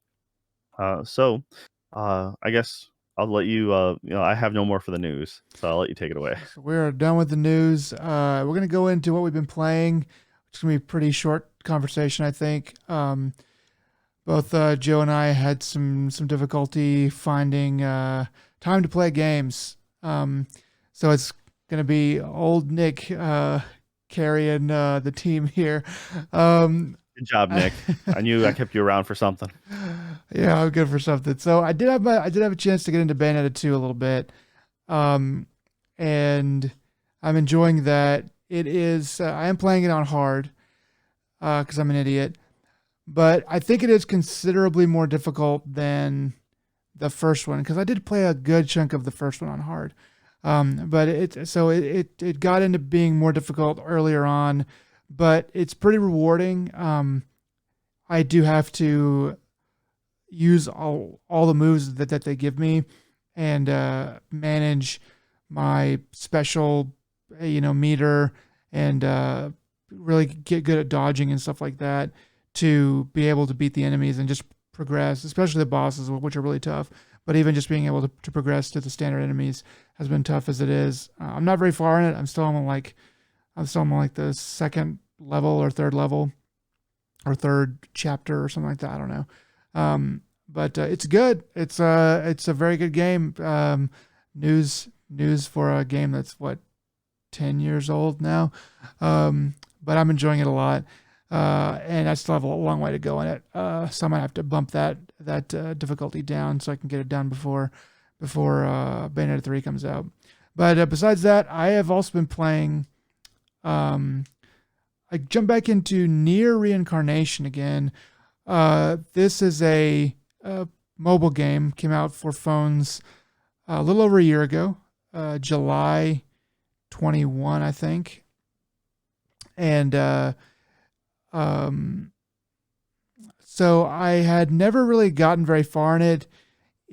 I guess I'll let you. I have no more for the news, so I'll let you take it away. So we're done with the news. We're gonna go into what we've been playing. It's gonna be a pretty short conversation, I think. Both Joe and I had some difficulty finding time to play games. So it's gonna be old Nick carrying the team here. Um, Good job, Nick. I knew I kept you around for something. yeah, I'm good for something. So I did have a chance to get into Bayonetta 2 a little bit, um, and I'm enjoying that. It is I am playing it on hard because I'm an idiot, but I think it is considerably more difficult than the first one because I did play a good chunk of the first one on hard. But it got into being more difficult earlier on, but it's pretty rewarding. I do have to use all the moves that they give me and manage my special, meter, and really get good at dodging and stuff like that to be able to beat the enemies and just progress, especially the bosses, which are really tough. But even just being able to progress to the standard enemies has been tough as it is. I'm not very far in it. I'm still on like the second level or third level or third chapter or something like that. I don't know. But it's good. It's a very good game. News for a game that's what 10 years old now. But I'm enjoying it a lot. And I still have a long way to go in it. So I might have to bump that difficulty down so I can get it done before Bayonetta 3 comes out. But besides that, I have also been playing. I jumped back into Nier Reincarnation again. This is a mobile game. Came out for phones a little over a year ago, July 21, I think. And um, so I had never really gotten very far in it.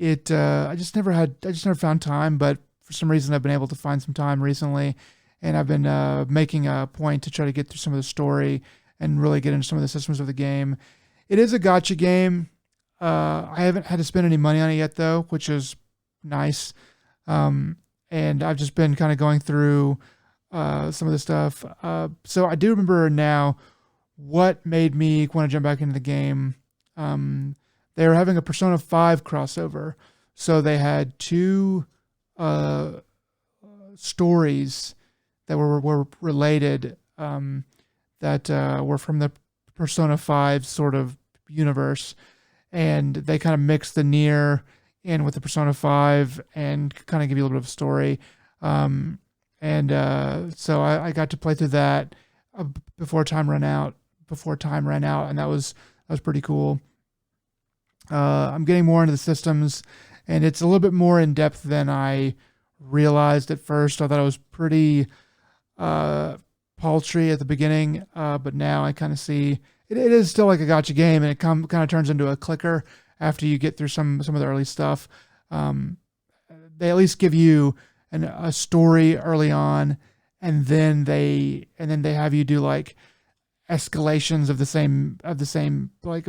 I just never found time, but for some reason I've been able to find some time recently, and I've been making a point to try to get through some of the story and really get into some of the systems of the game. It is a gotcha game. I haven't had to spend any money on it yet though, which is nice. And I've just been kind of going through some of the stuff. So I do remember now what made me want to jump back into the game. They were having a Persona 5 crossover. So they had two uh, stories that were related, that were from the Persona 5 sort of universe. And they kind of mixed the Nier in with the Persona 5 and kind of give you a little bit of a story. So I got to play through that before time ran out. And that was pretty cool. I'm getting more into the systems, and it's a little bit more in depth than I realized at first. I thought it was pretty paltry at the beginning, but now I kind of see it is still like a gotcha game, and it kind of turns into a clicker after you get through some of the early stuff. Um, they at least give you a story early on, and then they have you do like escalations of the same like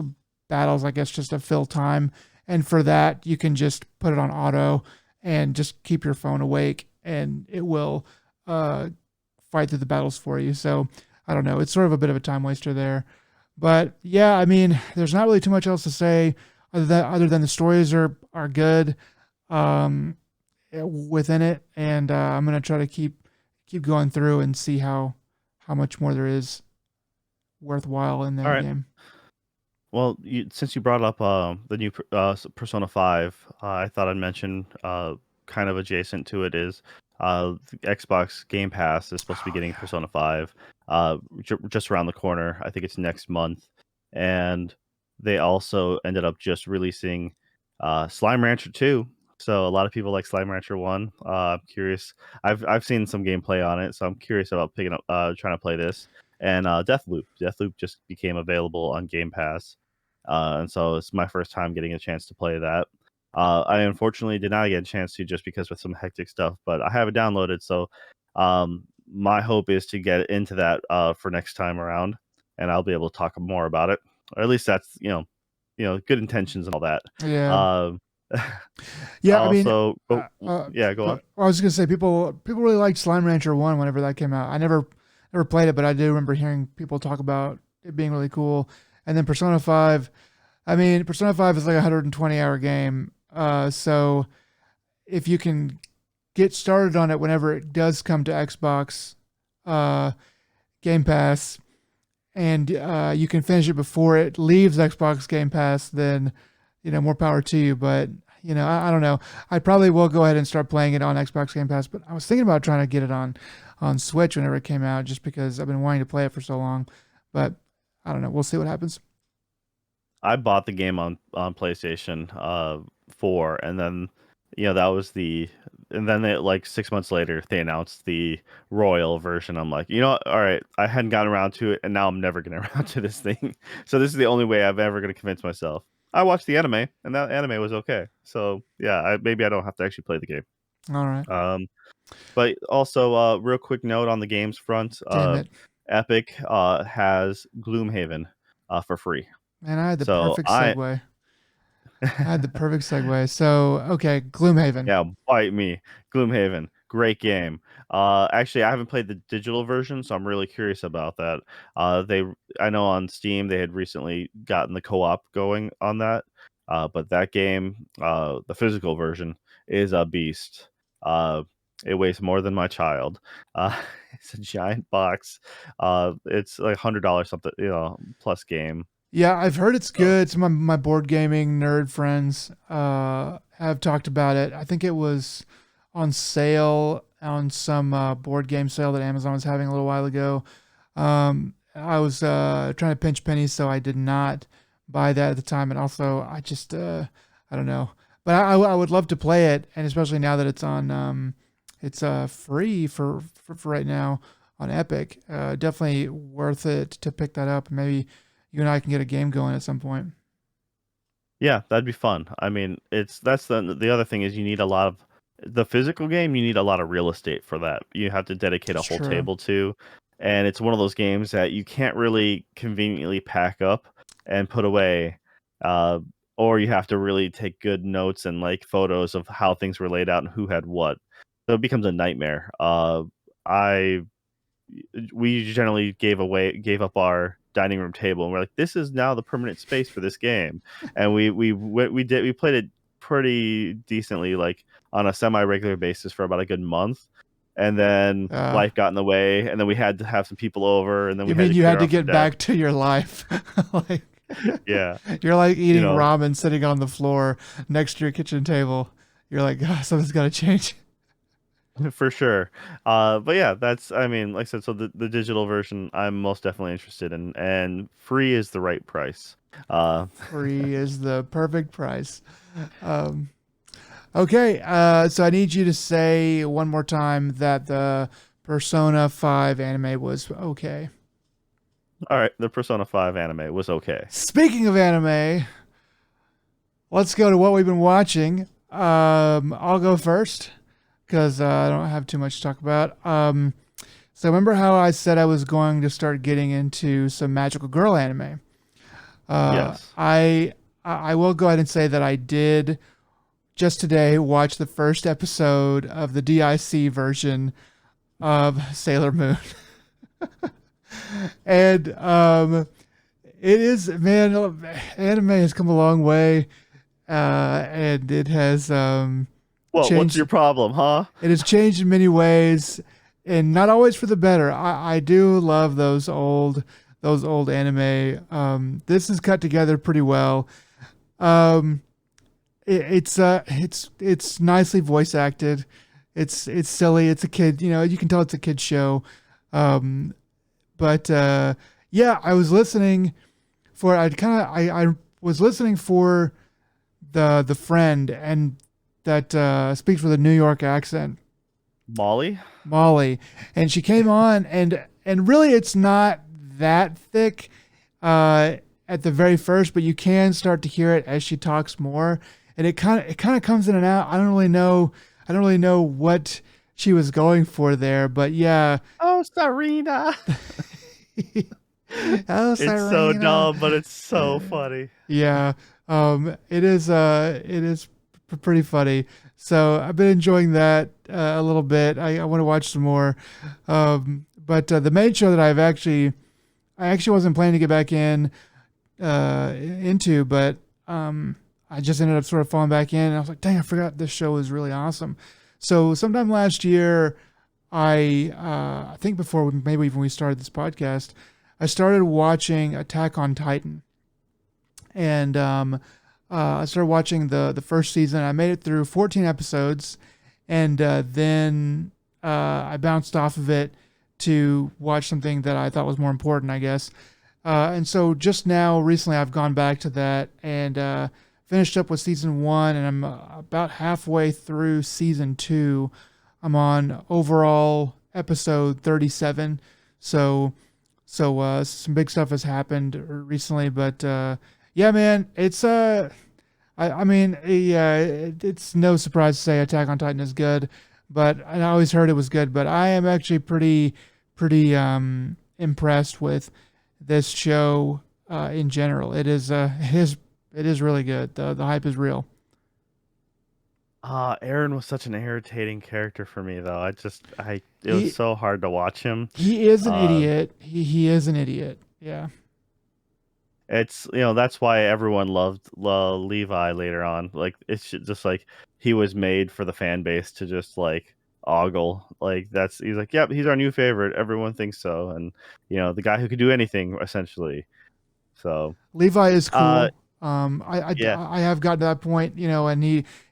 battles, I guess, just to fill time. And for that, you can just put it on auto and just keep your phone awake, and it will uh, fight through the battles for you. So I don't know. It's sort of a bit of a time waster there. But yeah, I mean, there's not really too much else to say other than the stories are good um, within it, and I'm gonna try to keep going through and see how much more there is worthwhile in All that right. game. Well, since you brought up the new Persona 5, I thought I'd mention kind of adjacent to it is the Xbox Game Pass is supposed to be Oh getting yeah. Persona 5 just around the corner. I think it's next month. And they also ended up just releasing Slime Rancher 2. So a lot of people like Slime Rancher 1. I'm curious. I've seen some gameplay on it, so I'm curious about picking up trying to play this. And Deathloop. Deathloop just became available on Game Pass. And so it's my first time getting a chance to play that. I unfortunately did not get a chance to just because with some hectic stuff, but I have it downloaded. So my hope is to get into that for next time around, and I'll be able to talk more about it. Or at least that's good intentions and all that. Yeah. Um, Yeah, I mean, also, yeah, go on. I was gonna say people really liked Slime Rancher One whenever that came out. I never played it, but I do remember hearing people talk about it being really cool. And then Persona 5. I mean, Persona 5 is like a 120-hour game. So if you can get started on it whenever it does come to Xbox uh, Game Pass, and you can finish it before it leaves Xbox Game Pass, then more power to you. But I don't know. I probably will go ahead and start playing it on Xbox Game Pass. But I was thinking about trying to get it on Switch whenever it came out, just because I've been wanting to play it for so long. But I don't know. We'll see what happens. I bought the game on PlayStation 4, and then that was and then they, like 6 months later they announced the Royal version. I'm like, all right, I hadn't gotten around to it, and now I'm never getting around to this thing. So this is the only way I'm ever going to convince myself. I watched the anime, and that anime was okay. So yeah, maybe I don't have to actually play the game. All right. Um, but also, real quick note on the games front, Damn it. Epic has Gloomhaven for free. Man, I had the So perfect segue. I had the perfect segue. So, okay, Gloomhaven. yeah, bite me. Gloomhaven, great game. Actually, I haven't played the digital version, so I'm really curious about that. I know on Steam they had recently gotten the co-op going on that, but that game, the physical version, is a beast. Uh, it weighs more than my child. It's a giant box. It's like $100 something, plus game. Yeah, I've heard it's So good. Some of my board gaming nerd friends have talked about it. I think it was on sale on some board game sale that Amazon was having a little while ago. I was trying to pinch pennies, so I did not buy that at the time. And also, I don't know. But I would love to play it, and especially now that it's on, it's free for right now on Epic. Definitely worth it to pick that up. Maybe you and I can get a game going at some point. yeah, that'd be fun. I mean, that's the other thing is you need a lot of the physical game, you need a lot of real estate for that. You have to dedicate a It's whole true. table to, and it's one of those games that you can't really conveniently pack up and put away. Uh, or you have to really take good notes and like photos of how things were laid out and who had what. So it becomes a nightmare. I we generally gave up our dining room table, and we're like, this is now the permanent space for this game. And we played it pretty decently, like on a semi-regular basis for about a good month, and then Uh, life got in the way, and then we had to have some people over, and then you we had mean to you clear had to off the get desk. back to your life? Like Yeah, you're like you eating know. ramen sitting on the floor next to your kitchen table. You're like, oh, something's got to change. For sure. But yeah, that's, I mean, like I said, so the digital version I'm most definitely interested in, and free is the right price. Uh, Free is the perfect price. Um, okay, so I need you to say one more time that the Persona 5 anime was okay. all right, the Persona 5 anime was okay. Speaking of anime, let's go to what we've been watching. I'll go first because I don't have too much to talk about. So remember how I said I was going to start getting into some magical girl anime? Uh, Yes. I I will go ahead and say that I did just today watch the first episode of the DIC version of Sailor Moon, and it is, man, anime has come a long way, and it has Well, what's your changed. problem, huh? It has changed in many ways, and not always for the better. I do love those old anime. This is cut together pretty well. Um, it's nicely voice acted. It's silly. It's a kid. You know, you can tell it's a kid show. Um, but yeah, I was listening for. I was listening for the friend and that speaks with a New York accent, Molly? Molly, and she came on and really it's not that thick at the very first, but you can start to hear it as she talks more, and it kind of comes in and out. I don't really know what she was going for there, but yeah. Oh, Sarina. Oh, It's so Serena. dumb, but it's so funny. Yeah. It is pretty funny. So I've been enjoying that a little bit. I want to watch some more. But the main show that I actually wasn't planning to get back into, but I just ended up sort of falling back in. And I was like, dang, I forgot this show was really awesome. So sometime last year, I think before maybe even we started this podcast, I started watching Attack on Titan, and I started watching the first season. I made it through 14 episodes, and then I bounced off of it to watch something that I thought was more important, I guess. And so just now, recently, I've gone back to that and finished up with season one, and I'm about halfway through season two. I'm on overall episode 37. So some big stuff has happened recently, but yeah, man, it's I mean, yeah, it's no surprise to say Attack on Titan is good, but I always heard it was good. But I am actually pretty impressed with this show in general. It is really good. The hype is real. Aaron was such an irritating character for me, though. It was He so hard to watch him. he is an Uh, idiot. He is an idiot. Yeah. it's that's why everyone loved Levi later on. Like just like he was made for the fan base to just like ogle. Like he's like, yep, he's our new favorite. Everyone thinks so, and the guy who could do anything essentially. So, Levi is uh, cool. I yeah, I have gotten to that point, and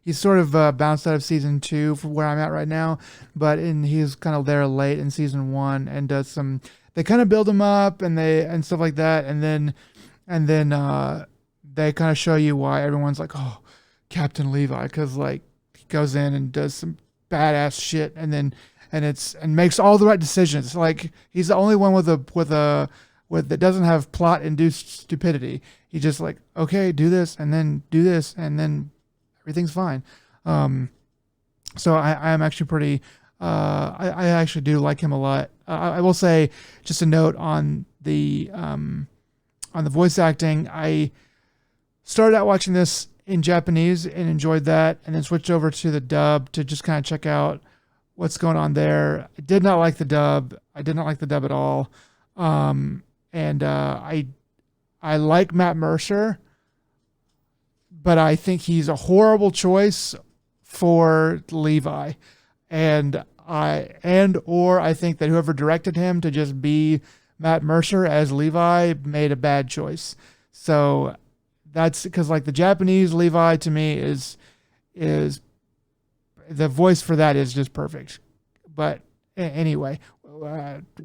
he's sort of bounced out of season two for where I'm at right now, but he's kind of there late in season one and does some. They kind of build him up and stuff like that, and then they kind of show you why everyone's like, oh, Captain Levi, because like he goes in and does some badass shit, and makes all the right decisions. Like he's the only one with that doesn't have plot induced stupidity. He just like, okay, do this and then do this and then everything's fine. Um, so I am actually pretty. I actually do like him a lot. I will say, just a note on the voice acting. I started out watching this in Japanese and enjoyed that, and then switched over to the dub to just kind of check out what's going on there. I did not like the dub. I did not like the dub at all. And I like Matt Mercer, but I think he's a horrible choice for Levi, and I think that whoever directed him to just be Matt Mercer as Levi made a bad choice. So that's because like the Japanese Levi to me is the voice for that is just perfect. But anyway,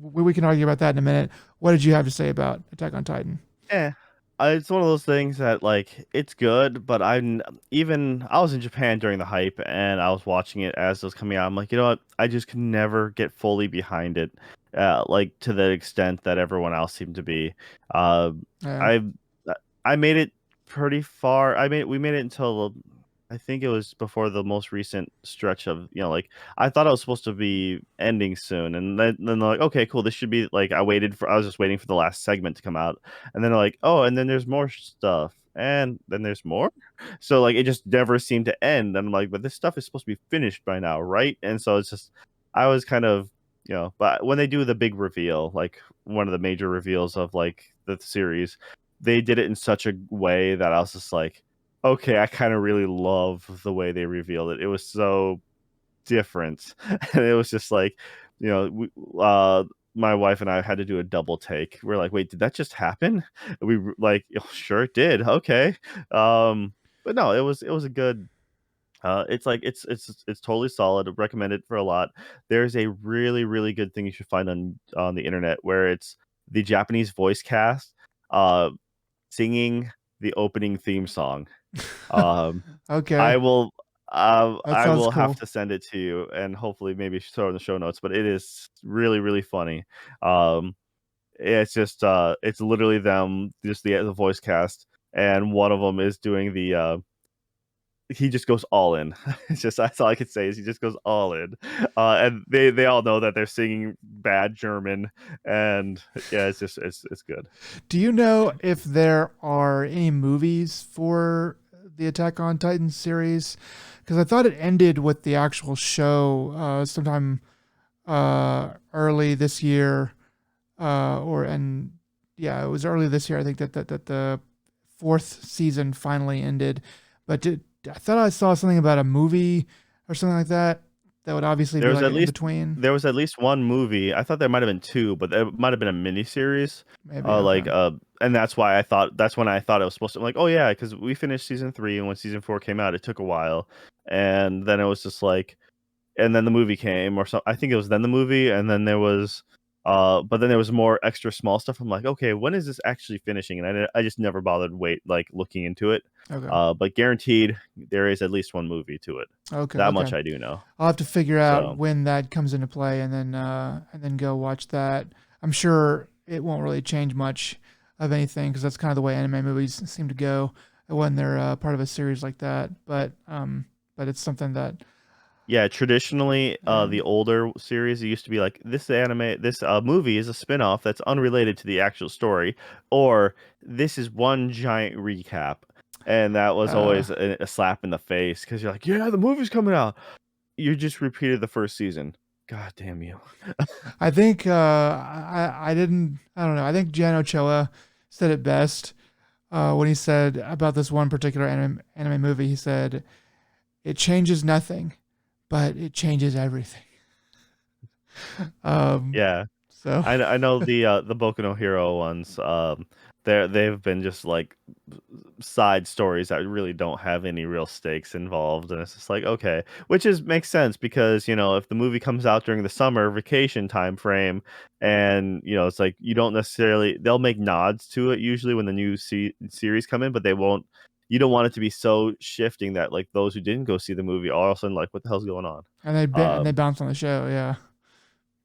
we can argue about that in a minute. What did you have to say about Attack on Titan? yeah. It's one of those things that like it's good, but I was in Japan during the hype and I was watching it as it was coming out. I'm like, you know what? I just could never get fully behind it, like to the extent that everyone else seemed to be. Uh, Yeah. I I made it pretty far. We made it until I think it was before the most recent stretch of, like I thought I was supposed to be ending soon, and then they're like, okay, cool, this should be like I was just waiting for the last segment to come out, and then they're like, oh, and then there's more stuff, and then there's more, so like it just never seemed to end, and I'm like, but this stuff is supposed to be finished by now, right? And so it's just I was kind of but when they do the big reveal, like one of the major reveals of like the series, they did it in such a way that I was just like, okay, I kind of really love the way they revealed it. It was so different, and it was just like, my wife and I had to do a double take. We're like, wait, did that just happen? And like, oh, sure it did. Okay, but no, it was a good. It's like it's totally solid. I recommend it for a lot. There's a really really good thing you should find on the internet where it's the Japanese voice cast, uh, singing the opening theme song. um, I Okay, will that I sounds will have cool. to send it to you and hopefully maybe throw it in the show notes, but it is really, really funny. Um, it's just it's literally them, just the voice cast, and one of them is doing the he just goes all in. It's just that's all I could say is he just goes all in. And they all know that they're singing bad German, and yeah, it's good. Do you know if there are any movies for the Attack on Titan series? Because I thought it ended with the actual show sometime early this year, or and yeah, it was early this year. I think that the fourth season finally ended. But I thought I saw something about a movie or something like that. That would obviously There be was like at an in least between. there was at least one movie. I thought there might have been two, but there might have been a mini series. Maybe okay. And that's when I thought it was supposed to. I'm like, oh yeah, because we finished season 3, and when season 4 came out, it took a while, and then it was just like, and then the movie came, or so I think it was then the movie, and then there was, but then there was more extra small stuff. I'm like, okay, when is this actually finishing? And I just never bothered looking into it. Okay. But guaranteed there is at least one movie to it. Okay. That Okay. much I do know. I'll have to figure out So. when that comes into play and then go watch that. I'm sure it won't really change much of anything because that's kind of the way anime movies seem to go. when they're part of a series like that. But it's something that Yeah, traditionally, yeah. the older series, it used to be like this movie is a spin-off that's unrelated to the actual story, or this is one giant recap, and that was Uh, always a slap in the face because you're like, yeah, the movie's coming out. You just repeated the first season. God damn you. I think I don't know. I think Jan Ochoa said it best when he said about this one particular anime movie. He said it changes nothing, but it changes everything. Um, Yeah. so I know the Boku no Hero ones. They've been just like side stories that really don't have any real stakes involved, and it's just like okay, which is makes sense because if the movie comes out during the summer vacation time frame, and it's like you don't necessarily they'll make nods to it usually when the new series come in, but they won't. You don't want it to be so shifting that like those who didn't go see the movie all of a sudden like what the hell's going on. and they bounce on the show. Yeah.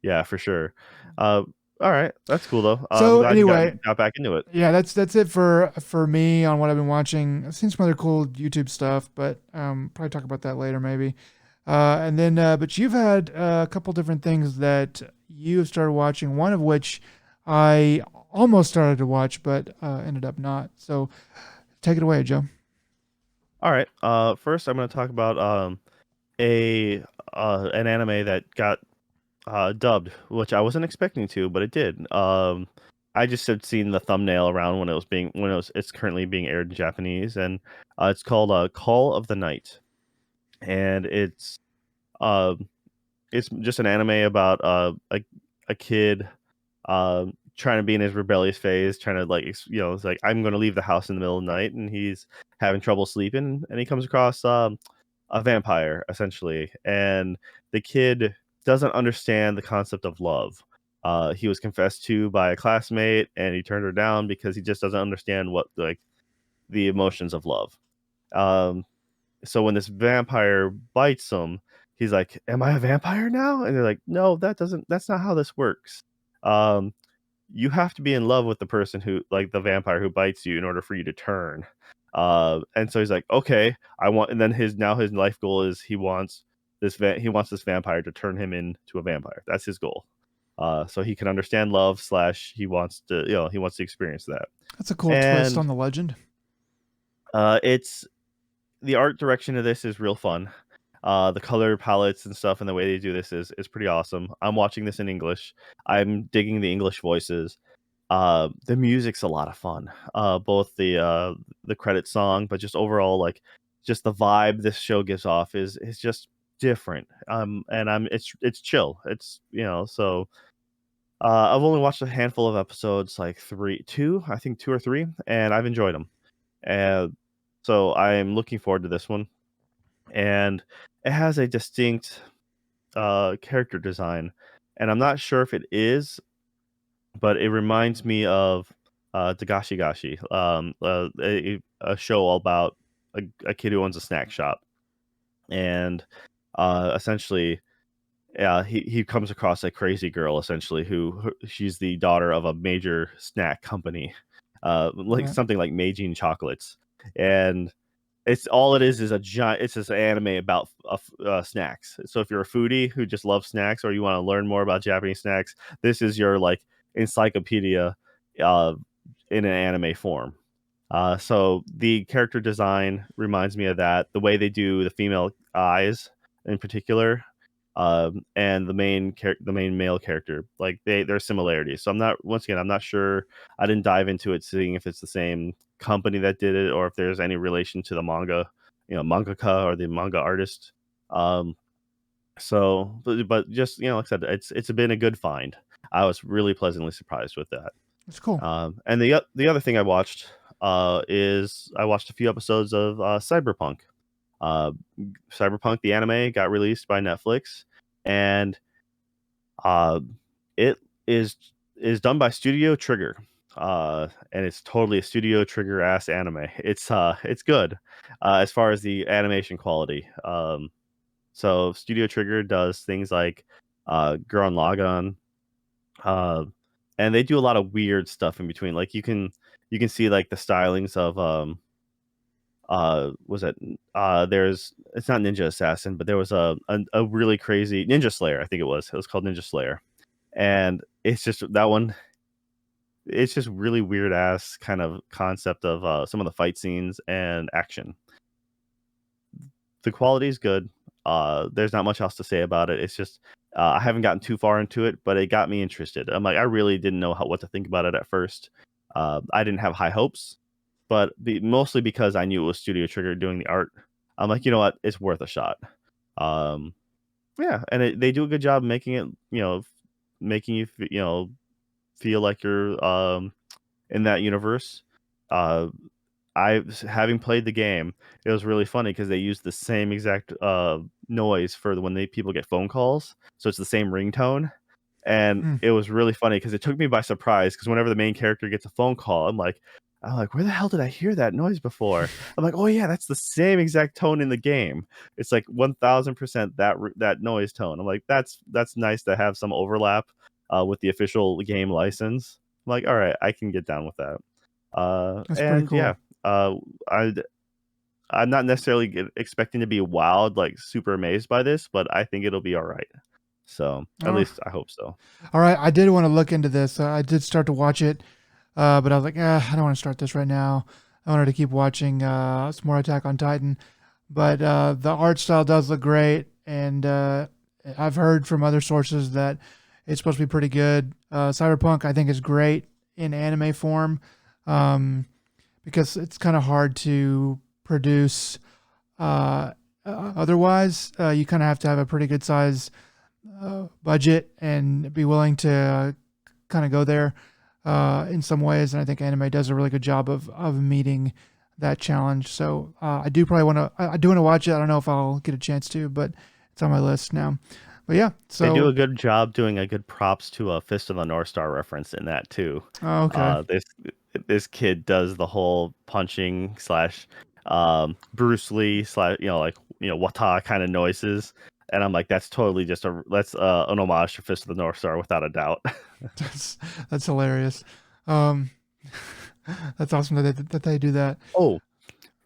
Yeah, for sure. Uh, all right, that's cool though. I'm So glad you got anyway, got back into it. yeah, that's it for me on what I've been watching. I've seen some other cool YouTube stuff, but probably talk about that later maybe. And then but you've had a couple different things that you have started watching. One of which I almost started to watch, but ended up not. So take it away, Joe. All right. First I'm going to talk about a an anime that got dubbed, which I wasn't expecting to, but it did. I just had seen the thumbnail around when it's currently being aired in Japanese, and it's called Call of the Night, and um it's just an anime about a kid trying to be in his rebellious phase, trying to like it's like I'm going to leave the house in the middle of the night, and he's having trouble sleeping, and he comes across a vampire essentially, and the kid doesn't understand the concept of love. He was confessed to by a classmate, and he turned her down because he just doesn't understand what like the emotions of love. Um, so when this vampire bites him, he's like, "Am I a vampire now?" And they're like, "No, that's not how this works. Um, you have to be in love with the person who like the vampire who bites you in order for you to turn." And so he's like, "Okay, I want." And then his life goal is he wants this vampire to turn him into a vampire. That's his goal. So he can understand love slash he wants to experience that. That's a cool twist And on the legend. it's the art direction of this is real fun. The color palettes and stuff and the way they do this is pretty awesome. I'm watching this in English. I'm digging the English voices. The music's a lot of fun. Both the credit song, but just overall like just the vibe this show gives off is just different. And it's chill. It's so I've only watched a handful of episodes, like I think two or three, and I've enjoyed them. And so I'm looking forward to this one, and it has a distinct character design, and I'm not sure if it is, but it reminds me of Dagashi Gashi, a show all about a kid who owns a snack shop, and essentially, yeah, he comes across a crazy girl essentially she's the daughter of a major snack company, like Right. something like Meijin Chocolates, and it is a giant. It's this anime about snacks. So if you're a foodie who just loves snacks, or you want to learn more about Japanese snacks, this is your like encyclopedia, uh, in an anime form. So the character design reminds me of that. The way they do the female eyes, in particular, and the main male character, like there's similarities. So I'm not sure. I didn't dive into it, seeing if it's the same company that did it, or if there's any relation to the manga, mangaka or the manga artist. Um, but just like I said, it's been a good find. I was really pleasantly surprised with that. It's cool. And the other thing I watched is I watched a few episodes of Cyberpunk. Uh, Cyberpunk the anime got released by Netflix, and uh, it is done by Studio Trigger. And it's totally a Studio Trigger ass anime. It's good as far as the animation quality. So Studio Trigger does things like Gurren Lagann, uh, and they do a lot of weird stuff in between. Like you can see like the stylings of Was it there's it's not Ninja Assassin, but there was a really crazy Ninja Slayer, I think it was called Ninja Slayer, and it's just that one. It's just really weird ass kind of concept of some of the fight scenes and action. The quality is good. There's not much else to say about it. It's just I haven't gotten too far into it, but it got me interested. I'm like, I really didn't know what to think about it at first. I didn't have high hopes, but mostly because I knew it was Studio Trigger doing the art. I'm like, you know what, it's worth a shot. Um, yeah, and they do a good job making it, making you feel like you're in that universe. Uh, having played the game, it was really funny because they use the same exact noise for when people get phone calls, so it's the same ringtone, and Hmm. it was really funny because it took me by surprise. Because whenever the main character gets a phone call, I'm like, where the hell did I hear that noise before? I'm like, oh yeah, that's the same exact tone in the game. It's like 1000% that noise tone. I'm like, that's nice to have some overlap with the official game license. I'm like, all right, I can get down with that. That's pretty And cool. yeah, uh, I I'm not necessarily expecting to be wowed, like super amazed by this, but I think it'll be all right. So at Oh, least I hope so. all right. I did want to look into this. I did start to watch it, but I was like, I don't want to start this right now. I wanted to keep watching some more Attack on Titan. But the art style does look great, and I've heard from other sources that it's supposed to be pretty good. Cyberpunk, I think, is great in anime form, um, because it's kind of hard to produce. Otherwise, you kind of have to have a pretty good size budget and be willing to kind of go there in some ways. And I think anime does a really good job of meeting that challenge. So I do probably want to. I do want to watch it. I don't know if I'll get a chance to, but it's on my list now. But yeah, They do so a good job doing a good props to a Fist of the North Star reference in that too. okay. This kid does the whole punching slash Bruce Lee slash wata kind of noises, and I'm like, that's totally just that's an homage to Fist of the North Star without a doubt. That's that's hilarious. Um, that's awesome that they do that. Oh,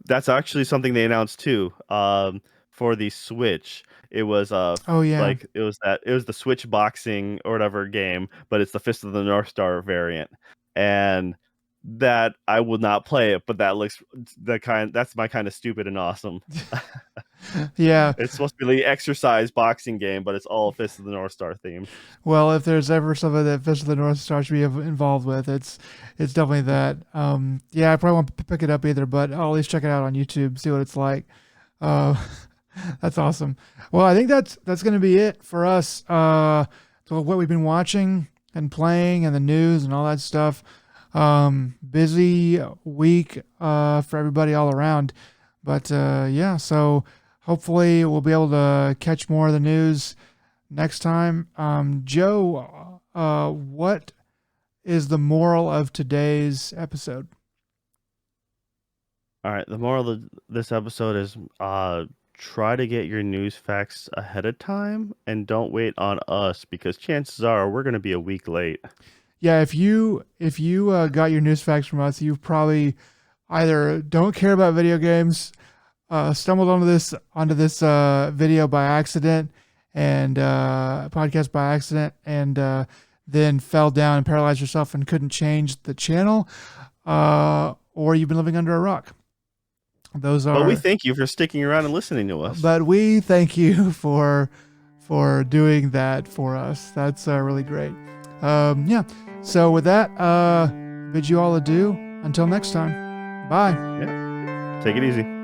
that's actually something they announced too. For the Switch, it was Oh yeah. it was the Switch boxing or whatever game, but it's the Fist of the North Star variant, and that I will not play it, but that's my kind of stupid and awesome. Yeah. It's supposed to be the exercise boxing game, but it's all Fist of the North Star themed. Well, if there's ever something that Fist of the North Star should be involved with, it's definitely that. Yeah, I probably won't pick it up either, but I'll at least check it out on YouTube, see what it's like. Uh, that's awesome. Well, I think that's going to be it for us. So what we've been watching and playing and the news and all that stuff. Busy week for everybody all around, but yeah. So hopefully we'll be able to catch more of the news next time. Joe, what is the moral of today's episode? All right, the moral of this episode is try to get your news facts ahead of time and don't wait on us because chances are we're going to be a week late. Yeah, if you got your news facts from us, you've probably either don't care about video games, stumbled onto this video by accident and podcast by accident, and then fell down and paralyzed yourself and couldn't change the channel, or you've been living under a rock. Those But we are. thank you for sticking around and listening to us. But we thank you for doing that for us. That's really great. Yeah. So with that, bid you all adieu. Until next time. Bye. Yeah, take it easy.